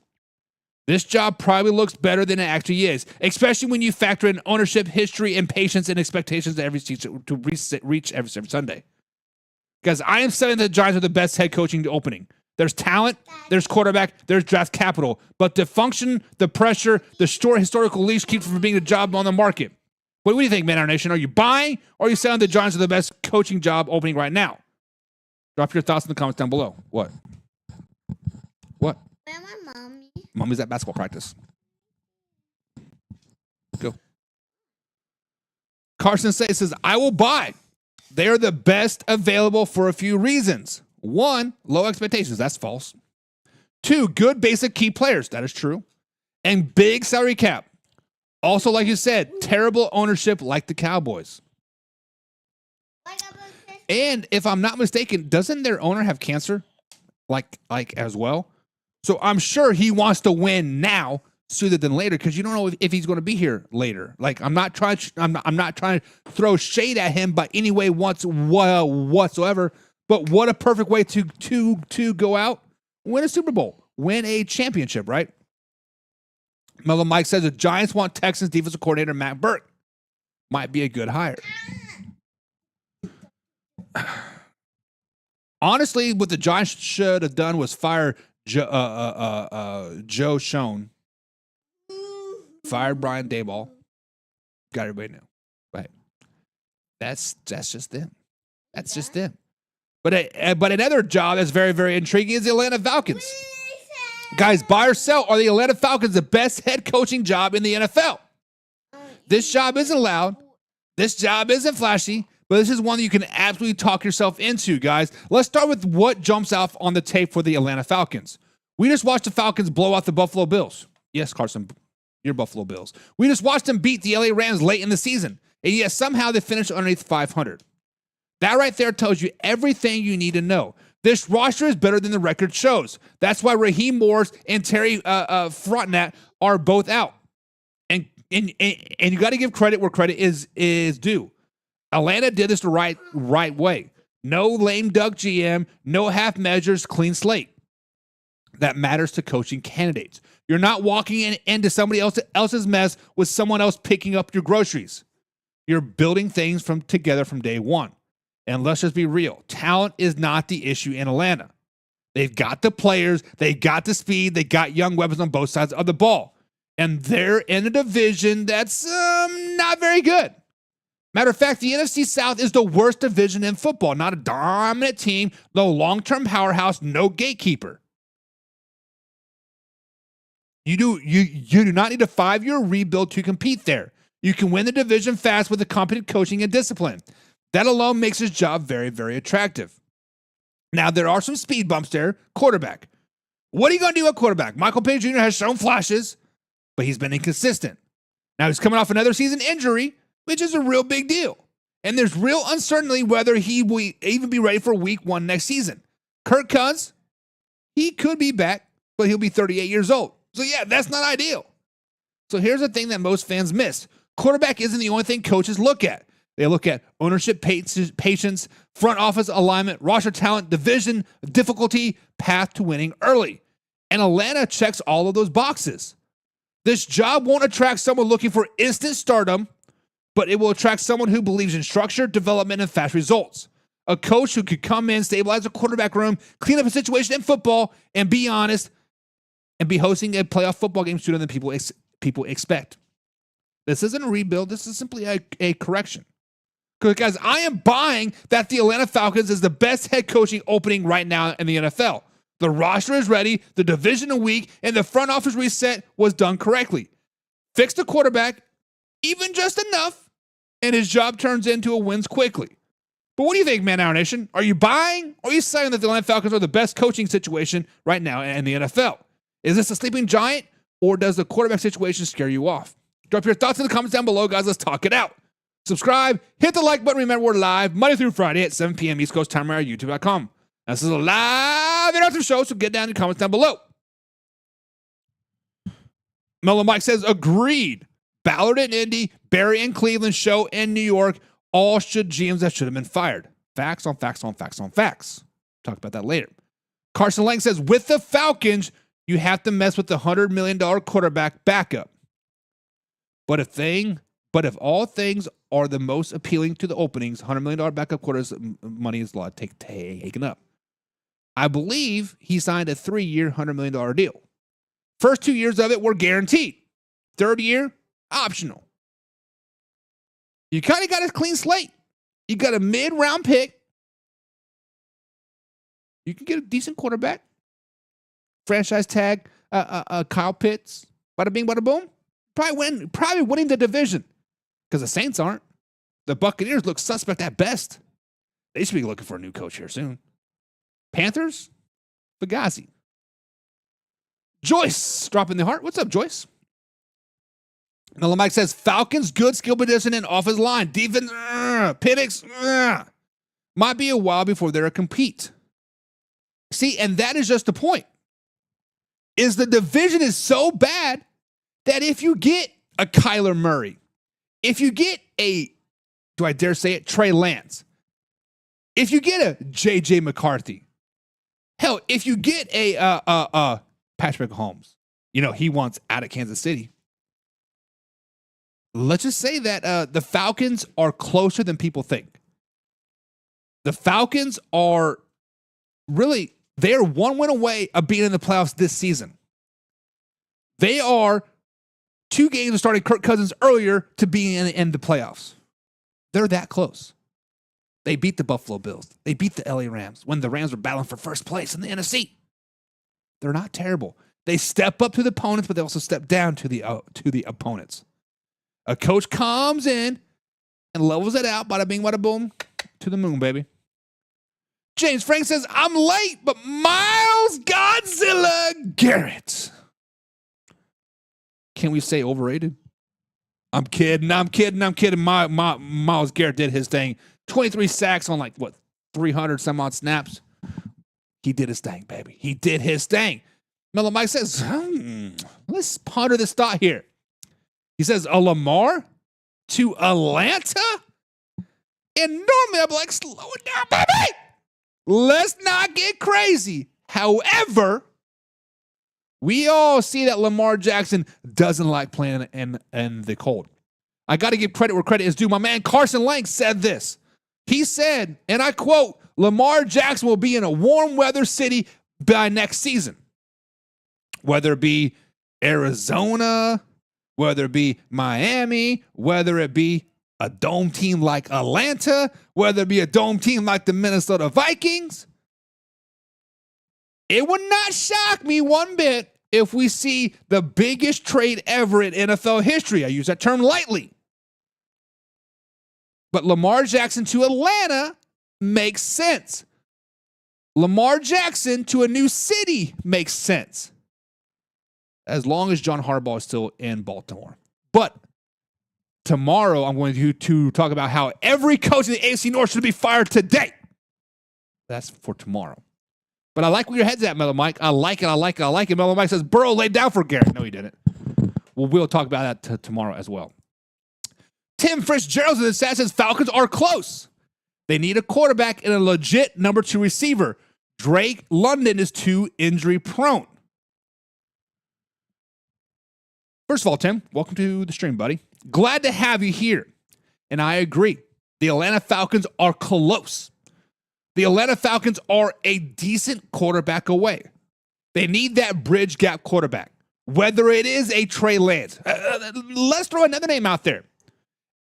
This job probably looks better than it actually is, especially when you factor in ownership, history, and patience and expectations to reach every Sunday. Because I am saying that the Giants are the best head coaching opening. There's talent, there's quarterback, there's draft capital. But the function, the pressure, the historical leash keeps from being a job on the market. What do you think, Man Our Nation? Are you buying or are you saying the Giants are the best coaching job opening right now? Drop your thoughts in the comments down below. What? Where's my mommy? Mommy's at basketball practice. Go. Carson says, I will buy. They are the best available for a few reasons. 1, low expectations. That's false. 2, good basic key players. That is true. And big salary cap. Also, like you said, terrible ownership like the Cowboys. And if I'm not mistaken, doesn't their owner have cancer? Like as well? So I'm sure he wants to win now sooner than later because you don't know if he's going to be here later. Like I'm not trying to throw shade at him by any way whatsoever. But what a perfect way to go out, win a Super Bowl, win a championship, right? Mellow Mike says the Giants want Texans defensive coordinator Matt Burke. Might be a good hire. Honestly, what the Giants should have done was fire Joe Schoen, fired Brian Daboll, got everybody new. Right? That's just them. That's just them. But another job that's very, very intriguing is the Atlanta Falcons. Guys, buy or sell. Are the Atlanta Falcons the best head coaching job in the NFL? This job isn't loud. This job isn't flashy. But this is one that you can absolutely talk yourself into, guys. Let's start with what jumps out on the tape for the Atlanta Falcons. We just watched the Falcons blow out the Buffalo Bills. Yes, Carson, your Buffalo Bills. We just watched them beat the LA Rams late in the season. And yet somehow they finished underneath 500. That right there tells you everything you need to know. This roster is better than the record shows. That's why Raheem Morris and Terry Frontenac are both out. And you got to give credit where credit is due. Atlanta did this the right way. No lame duck GM, no half measures, clean slate. That matters to coaching candidates. You're not walking into somebody else's mess with someone else picking up your groceries. You're building things together from day one. And let's just be real. Talent is not the issue in Atlanta. They've got the players. They got the speed. They got young weapons on both sides of the ball. And they're in a division that's not not very good. Matter of fact, the NFC South is the worst division in football. Not a dominant team, no long-term powerhouse, no gatekeeper. You do not need a 5-year rebuild to compete there. You can win the division fast with a competent coaching and discipline. That alone makes his job very, very attractive. Now, there are some speed bumps there. Quarterback. What are you going to do at quarterback? Michael Page Jr. has shown flashes, but he's been inconsistent. Now, he's coming off another season injury, which is a real big deal. And there's real uncertainty whether he will even be ready for week 1 next season. Kirk Cousins, he could be back, but he'll be 38 years old. So, yeah, that's not ideal. So here's the thing that most fans miss. Quarterback isn't the only thing coaches look at. They look at ownership, patience, front office alignment, roster talent, division, difficulty, path to winning early. And Atlanta checks all of those boxes. This job won't attract someone looking for instant stardom, but it will attract someone who believes in structure, development, and fast results. A coach who could come in, stabilize a quarterback room, clean up a situation in football, and be honest, and be hosting a playoff football game sooner than people expect. This isn't a rebuild. This is simply a correction. Because, guys, I am buying that the Atlanta Falcons is the best head coaching opening right now in the NFL. The roster is ready, the division is weak, and the front office reset was done correctly. Fix the quarterback, even just enough, and his job turns into a wins quickly. But what do you think, Man Hour Nation? Are you buying or are you saying that the Atlanta Falcons are the best coaching situation right now in the NFL? Is this a sleeping giant, or does the quarterback situation scare you off? Drop your thoughts in the comments down below, guys. Let's talk it out. Subscribe, hit the like button. Remember, we're live Monday through Friday at 7 p.m. East Coast time, right at youtube.com. This is a live interactive show, so get down in the comments down below. Mellow Mike says, agreed. Ballard in Indy, Barry in Cleveland, Show in New York, all GMs that should have been fired. Facts on facts on facts on facts. Talk about that later. Carson Lang says, with the Falcons, you have to mess with the $100 million quarterback backup. But if all things are the most appealing to the openings, $100 million backup quarters money is a lot taken up. I believe he signed a 3-year, $100 million deal. First 2 years of it were guaranteed. Third year, optional. You kind of got a clean slate. You got a mid-round pick. You can get a decent quarterback. Franchise tag, Kyle Pitts. Bada bing, bada boom. Probably winning the division. Because the Saints aren't. The Buccaneers look suspect at best. They should be looking for a new coach here soon. Panthers? Bagazi. Joyce dropping the heart. What's up, Joyce? Mellow Mike says, Falcons, good skill position and off his line. Defense, Penix, might be a while before they're a compete. See, and that is just the point. Is the division is so bad that if you get a Kyler Murray, if you get a, do I dare say it, Trey Lance, if you get a J.J. McCarthy, hell, if you get a Patrick Mahomes, he wants out of Kansas City. Let's just say that the Falcons are closer than people think. The Falcons are really, they're one win away of being in the playoffs this season. They are 2 games of starting Kirk Cousins earlier to be in the playoffs. They're that close. They beat the Buffalo Bills. They beat the LA Rams when the Rams were battling for first place in the NFC. They're not terrible. They step up to the opponents, but they also step down to the opponents. A coach comes in and levels it out, bada bing, bada boom, to the moon, baby. James Frank says, I'm late, but Miles Godzilla Garrett. Can we say overrated? I'm kidding. Miles Garrett did his thing. 23 sacks on 300 some odd snaps. He did his thing, baby. He did his thing. Mellow Mike says, let's ponder this thought here. He says, a Lamar to Atlanta? And normally I'd be like, slow it down, baby. Let's not get crazy. However, we all see that Lamar Jackson doesn't like playing in the cold. I got to give credit where credit is due. My man Carson Lang said this. He said, and I quote, Lamar Jackson will be in a warm weather city by next season. Whether it be Arizona, whether it be Miami, whether it be a dome team like Atlanta, whether it be a dome team like the Minnesota Vikings. It would not shock me one bit if we see the biggest trade ever in NFL history. I use that term lightly. But Lamar Jackson to Atlanta makes sense. Lamar Jackson to a new city makes sense. As long as John Harbaugh is still in Baltimore. But tomorrow, I'm going to talk about how every coach in the AFC North should be fired today. That's for tomorrow. But I like where your head's at, Mellow Mike. I like it. Mellow Mike says, Burrow laid down for Garrett. No, he didn't. Well, we'll talk about that tomorrow as well. Tim Fitzgerald in the stat says Falcons are close. They need a quarterback and a legit number 2 receiver. Drake London is too injury prone. First of all, Tim, welcome to the stream, buddy. Glad to have you here. And I agree. The Atlanta Falcons are close. The Atlanta Falcons are a decent quarterback away. They need that bridge gap quarterback. Whether it is a Trey Lance. Let's throw another name out there.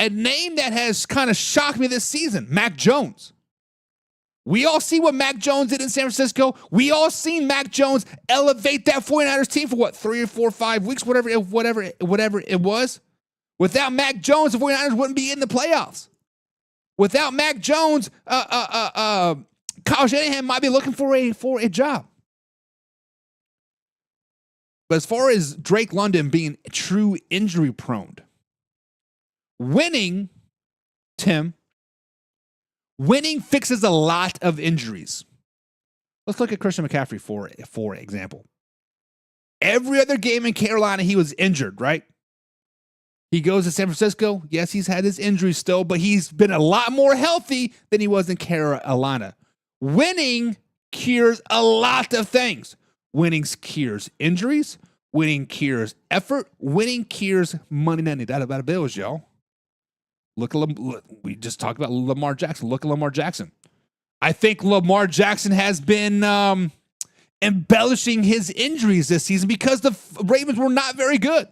A name that has kind of shocked me this season, Mac Jones. We all see what Mac Jones did in San Francisco. We all seen Mac Jones elevate that 49ers team for 3 or 4 or 5 weeks, whatever it was. Without Mac Jones, the 49ers wouldn't be in the playoffs. Without Mac Jones, Kyle Shanahan might be looking for a job. But as far as Drake London being true injury prone, winning fixes a lot of injuries. Let's look at Christian McCaffrey for example. Every other game in Carolina, he was injured, right? He goes to San Francisco. Yes, he's had his injuries still, but he's been a lot more healthy than he was in Carolina. Winning cures a lot of things. Winning cures injuries. Winning cures effort. Winning cures money. Not any doubt about it, bills, y'all. Look, we just talked about Lamar Jackson. Look at Lamar Jackson. I think Lamar Jackson has been embellishing his injuries this season because the Ravens were not very good.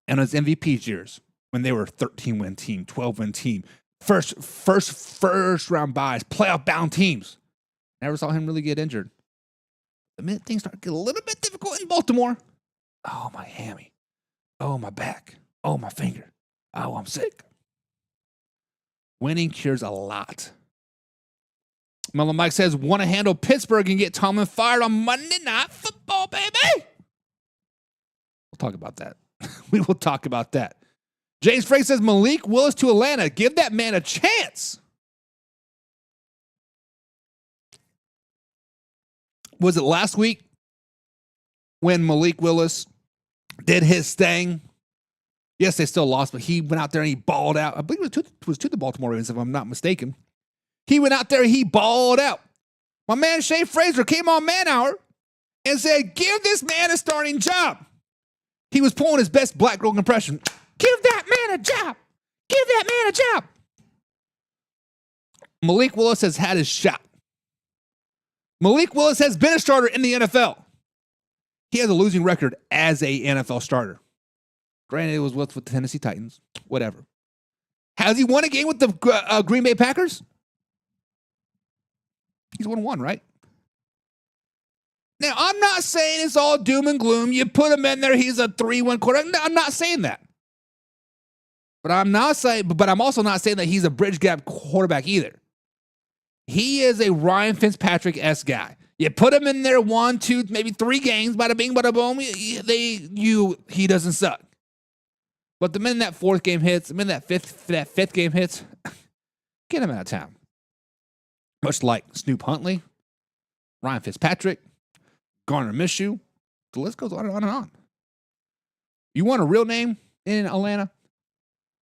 And his MVP years, when they were a 13-win team, 12-win team, first round buys, playoff bound teams, never saw him really get injured. The minute things start to get a little bit difficult in Baltimore, oh, my hammy. Oh, my back. Oh, my finger. Oh, I'm sick. Winning cures a lot. Mellow Mike says, want to handle Pittsburgh and get Tomlin fired on Monday Night Football, baby. We'll talk about that. We will talk about that. James Frank says, Malik Willis to Atlanta. Give that man a chance. Was it last week when Malik Willis did his thing? Yes, they still lost, but he went out there and he balled out. I believe it was to the Baltimore Ravens, if I'm not mistaken. He went out there and he balled out. My man Shane Fraser came on Man Hour and said, give this man a starting job. He was pulling his best black girl impression. Give that man a job. Give that man a job. Malik Willis has had his shot. Malik Willis has been a starter in the NFL. He has a losing record as a NFL starter. Granted, it was with the Tennessee Titans. Whatever. Has he won a game with the Green Bay Packers? He's won one, right? Now, I'm not saying it's all doom and gloom. You put him in there, he's a 3-1 quarterback. No, I'm not saying that. But I'm also not saying that he's a bridge gap quarterback either. He is a Ryan Fitzpatrick-esque guy. You put him in there 1, 2, maybe 3 games, bada bing, bada boom, he doesn't suck. But the minute that 4th game hits, the minute that fifth game hits, get him out of town. Much like Snoop Huntley, Ryan Fitzpatrick, Garner Minshew, the list goes on and on and on. You want a real name in Atlanta?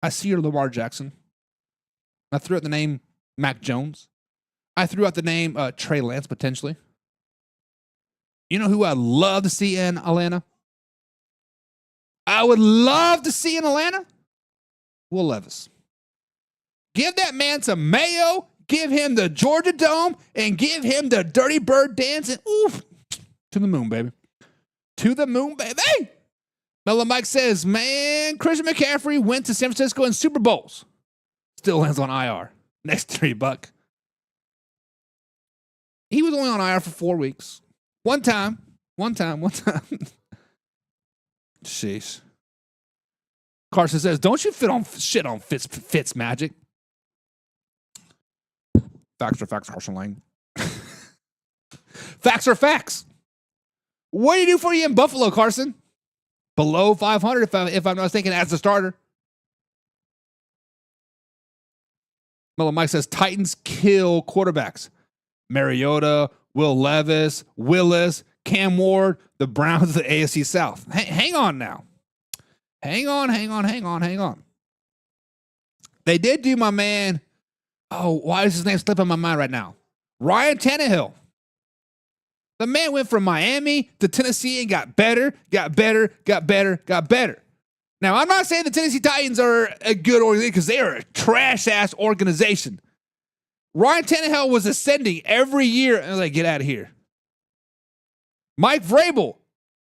I see your Lamar Jackson. I threw out the name Mac Jones. I threw out the name Trey Lance, potentially. You know who I'd love to see in Atlanta? I would love to see in Atlanta? Will Levis. Give that man some mayo, give him the Georgia Dome, and give him the Dirty Bird dance, and oof, to the moon, baby. To the moon, baby. Mellow Mike says, man, Christian McCaffrey went to San Francisco in Super Bowls. Still lands on IR. Next $3. He was only on IR for 4 weeks. One time. Sheesh. Carson says, don't you shit on Fitz Magic. Facts are facts, Carson Lane. Facts are facts. What do you do for you in Buffalo, Carson? Below 500, if I'm not mistaken, as the starter. Mellow Mike says, Titans kill quarterbacks. Mariota, Will Levis, Willis, Cam Ward, the Browns of the AFC South. Hang on now. Hang on. They did do my man. Oh, why is his name slipping my mind right now? Ryan Tannehill. The man went from Miami to Tennessee and got better. Now, I'm not saying the Tennessee Titans are a good organization because they are a trash-ass organization. Ryan Tannehill was ascending every year, and I was like, get out of here. Mike Vrabel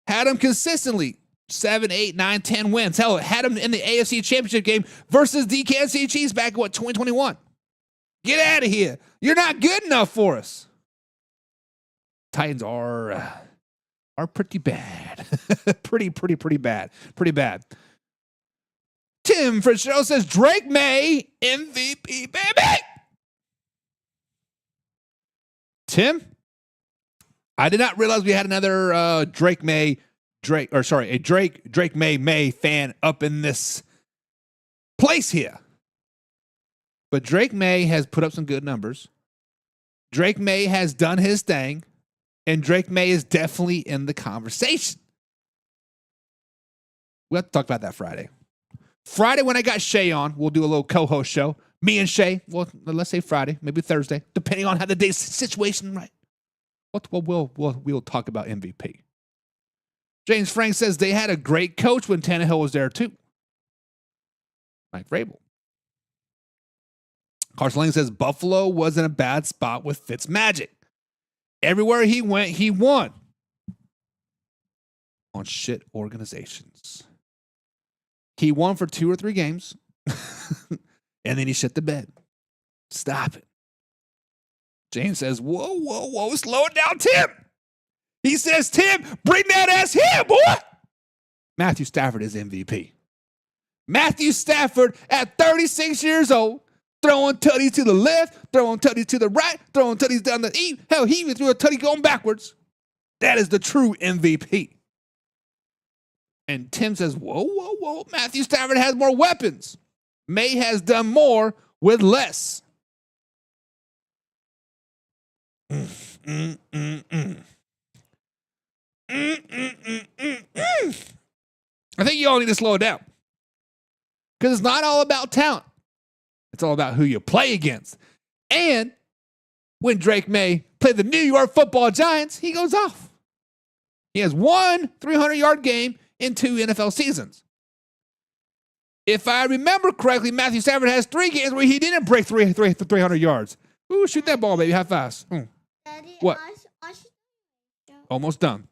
had him consistently 7, 8, 9, 10 wins. Hell, had him in the AFC Championship game versus the Kansas City Chiefs back in 2021. Get out of here. You're not good enough for us. Titans are pretty bad. pretty bad. Tim Fitzgerald says Drake May MVP, baby. Tim, I did not realize we had another Drake May fan up in this place here. But Drake May has put up some good numbers. Drake May has done his thing. And Drake May is definitely in the conversation. We'll have to talk about that Friday. Friday, when I got Shay on, we'll do a little co-host show. Me and Shay, well, let's say Friday, maybe Thursday, depending on how the day's situation, right? We'll talk about MVP. James Frank says they had a great coach when Tannehill was there too. Mike Vrabel. Carson Lang says Buffalo was in a bad spot with Fitzmagic. Everywhere he went, he won. On shit organizations. He won for 2 or 3 games. And then he shit the bed. Stop it. James says, whoa, slow it down, Tim. He says, Tim, bring that ass here, boy. Matthew Stafford is MVP. Matthew Stafford at 36 years old, throwing tutties to the left, throwing tutties to the right, throwing tutties down the E. Hell, he even threw a tutty going backwards. That is the true MVP. And Tim says, whoa. Matthew Stafford has more weapons. May has done more with less. I think you all need to slow it down. Because it's not all about talent. It's all about who you play against. And when Drake May played the New York Football Giants, he goes off. He has 1 300-yard game in 2 NFL seasons. If I remember correctly, Matthew Stafford has 3 games where he didn't break 300 yards. Ooh, shoot that ball, baby. How fast? Daddy, What? Almost done.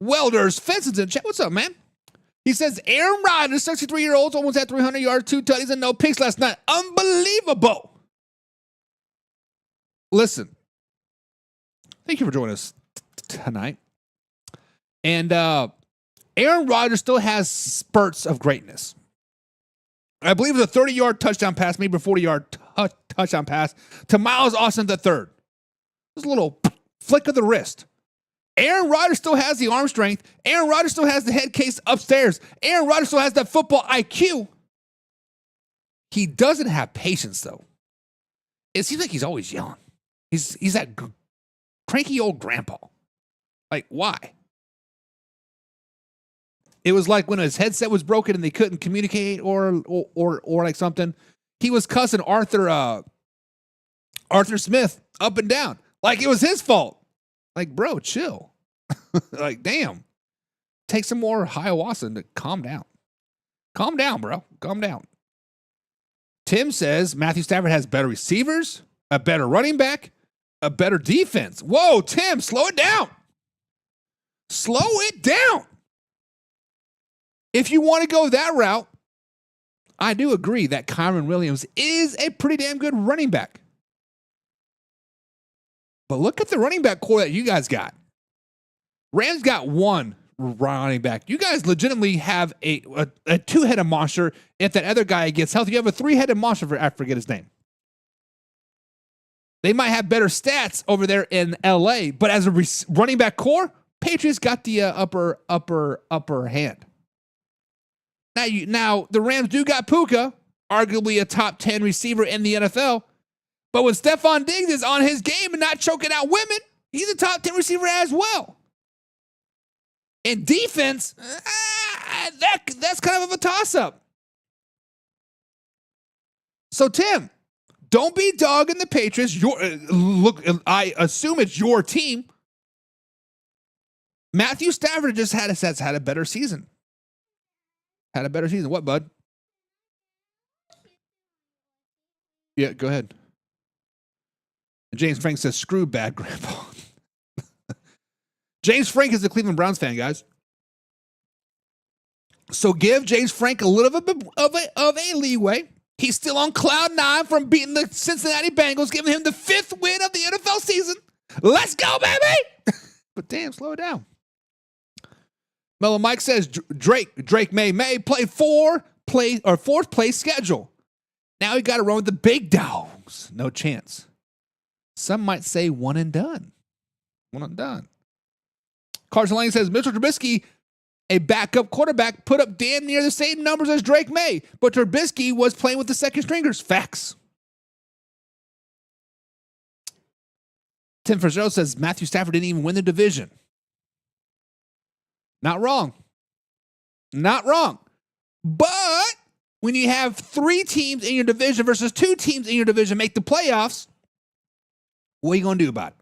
Welders, Fences in chat. What's up, man? He says, Aaron Rodgers, 63-year-old, almost had 300 yards, 2 tutties, and no picks last night. Unbelievable. Listen. Thank you for joining us tonight. And Aaron Rodgers still has spurts of greatness. I believe it's a 30-yard touchdown pass, maybe a 40-yard touchdown pass to Miles Austin III. Just a little flick of the wrist. Aaron Rodgers still has the arm strength. Aaron Rodgers still has the head case upstairs. Aaron Rodgers still has that football IQ. He doesn't have patience, though. It seems like he's always yelling. He's that cranky old grandpa. Like, why? It was like when his headset was broken and they couldn't communicate or like something. He was cussing Arthur Smith up and down. Like it was his fault. Like, bro, chill. Like, damn. Take some more ayahuasca to calm down. Calm down, bro. Calm down. Tim says Matthew Stafford has better receivers, a better running back, a better defense. Whoa, Tim, slow it down. Slow it down. If you want to go that route, I do agree that Kyron Williams is a pretty damn good running back. But look at the running back core that you guys got. Rams got one running back. You guys legitimately have a two-headed monster. If that other guy gets healthy, you have a three-headed monster. I forget his name. They might have better stats over there in LA, but as a running back core, Patriots got the upper hand. Now the Rams do got Puka, arguably a top 10 receiver in the NFL. But when Stephon Diggs is on his game and not choking out women, he's a top 10 receiver as well. In defense, that's kind of a toss-up. So, Tim, don't be dogging the Patriots. Look, I assume it's your team. Matthew Stafford just had a better season. Had a better season. What, bud? Yeah, go ahead. James Frank says, screw bad grandpa. James Frank is a Cleveland Browns fan, guys. So give James Frank a little bit of a leeway. He's still on cloud 9 from beating the Cincinnati Bengals, giving him the 5th win of the NFL season. Let's go, baby! But damn, slow it down. Mellow Mike says Drake may play fourth place schedule. Now he got to run with the big dogs. No chance. Some might say one and done. One and done. Carson Lang says Mitchell Trubisky, a backup quarterback, put up damn near the same numbers as Drake May, but Trubisky was playing with the second stringers. Facts. Tim Frisell says Matthew Stafford didn't even win the division. Not wrong. Not wrong. But when you have 3 teams in your division versus 2 teams in your division make the playoffs, what are you going to do about it?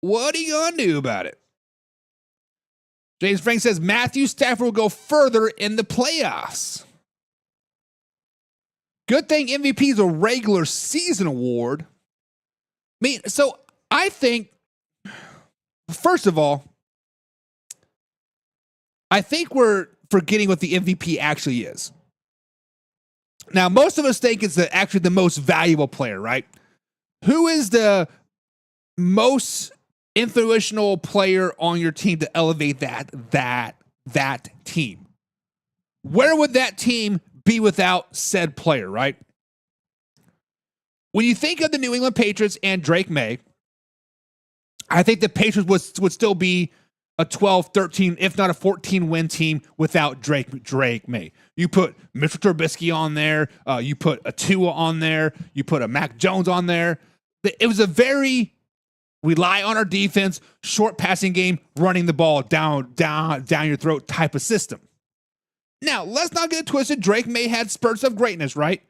What are you going to do about it? James Frank says Matthew Stafford will go further in the playoffs. Good thing MVP is a regular season award. So I think, first of all, I think we're forgetting what the MVP actually is. Now, most of us think it's actually the most valuable player, right? Who is the most influential player on your team to elevate that team? Where would that team be without said player, right? When you think of the New England Patriots and Drake May, I think the Patriots would still be a 12, 13, if not a 14-win team without Drake May. You put Mitchell Trubisky on there. You put a Tua on there. You put a Mac Jones on there. It was a very rely on our defense, short passing game, running the ball down your throat type of system. Now, let's not get it twisted. Drake May had spurts of greatness, right?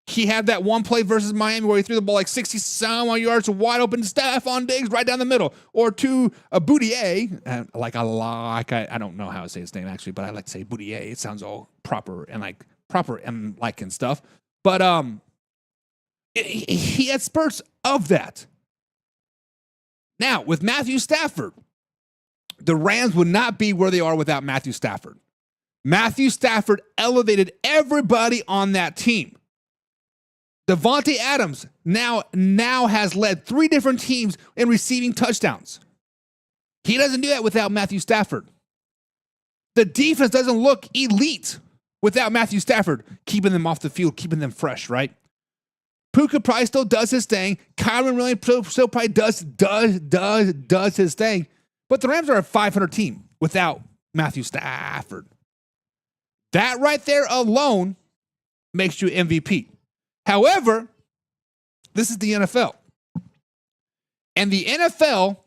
He had that one play versus Miami where he threw the ball like 60-some yards to wide open Stephon Diggs right down the middle. Or to a Boudier. I don't know how to say his name actually, but I like to say Boudier. It sounds all proper and stuff. But he had spurts of that. Now, with Matthew Stafford, the Rams would not be where they are without Matthew Stafford. Matthew Stafford elevated everybody on that team. Devontae Adams now has led 3 different teams in receiving touchdowns. He doesn't do that without Matthew Stafford. The defense doesn't look elite without Matthew Stafford, keeping them off the field, keeping them fresh, right? Puka probably still does his thing. Kyron Williams still probably does his thing. But the Rams are a 500 team without Matthew Stafford. That right there alone makes you MVP. However, this is the NFL. And the NFL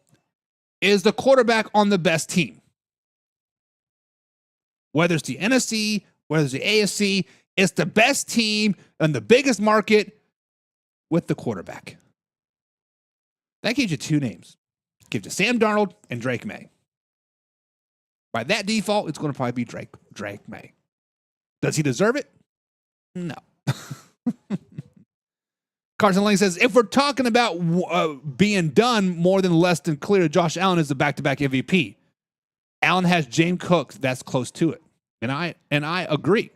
is the quarterback on the best team. Whether it's the NFC, whether it's the AFC, it's the best team and the biggest market with the quarterback. That gives you 2 names. It gives you Sam Darnold and Drake May. By that default, it's going to probably be Drake May. Does he deserve it? No. Carson Lang says, if we're talking about being done more than less than clear, Josh Allen is the back-to-back MVP. Allen has James Cook that's close to it. And I agree.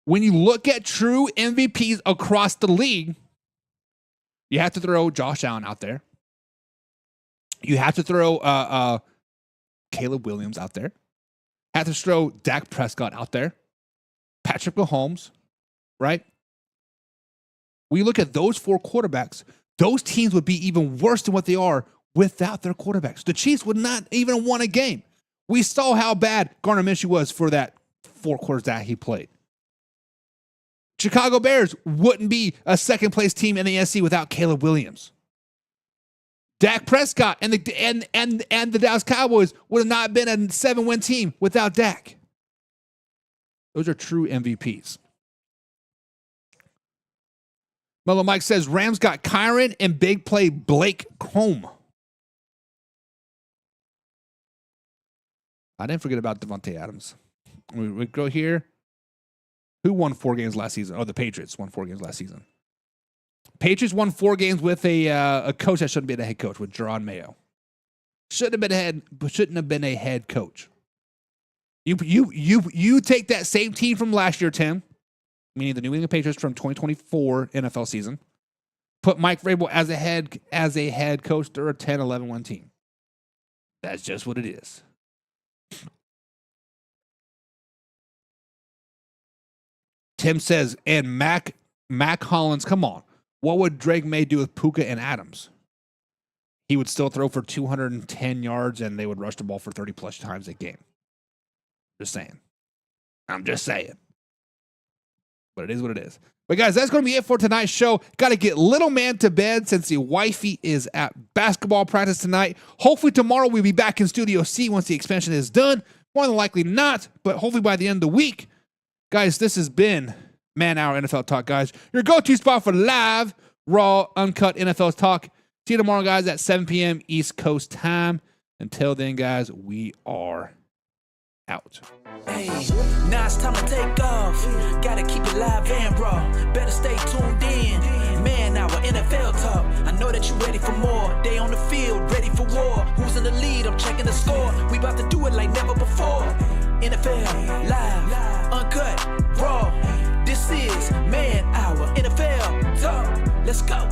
When you look at true MVPs across the league, you have to throw Josh Allen out there. You have to throw Caleb Williams out there. Have to throw Dak Prescott out there. Patrick Mahomes, right? When you look at those 4 quarterbacks, those teams would be even worse than what they are without their quarterbacks. The Chiefs would not even have won a game. We saw how bad Gardner Minshew was for that 4 quarters that he played. Chicago Bears wouldn't be a second-place team in the NFC without Caleb Williams. Dak Prescott and the Dallas Cowboys would have not been a 7-win team without Dak. Those are true MVPs. Mellow Mike says, Rams got Kyron and big play Blake home. I didn't forget about Devontae Adams. We go here. Who won 4 games last season? Oh, the Patriots won 4 games last season. Patriots won 4 games with a coach that shouldn't be a head coach, with Jerron Mayo. Shouldn't have been a head coach. You take that same team from last year, Tim, meaning the New England Patriots from 2024 NFL season, put Mike Vrabel as a head coach. They're a 10-11-1 team. That's just what it is. Tim says, and Mac Hollins, come on. What would Drake May do with Puka and Adams? He would still throw for 210 yards, and they would rush the ball for 30-plus times a game. Just saying. I'm just saying. But it is what it is. But, guys, that's going to be it for tonight's show. Got to get little man to bed since the wifey is at basketball practice tonight. Hopefully tomorrow we'll be back in Studio C once the expansion is done. More than likely not, but hopefully by the end of the week. Guys, this has been Man Hour NFL Talk, guys. Your go-to spot for live, raw, uncut NFL talk. See you tomorrow, guys, at 7 p.m. East Coast time. Until then, guys, we are out. Hey, now it's time to take off. Gotta keep it live and raw. Better stay tuned in. Man Hour NFL Talk. I know that you're ready for more. They on the field, ready for war. Who's in the lead? I'm checking the score. We about to do it like never before. NFL live, uncut, raw. This is Man Hour NFL Talk. Let's go.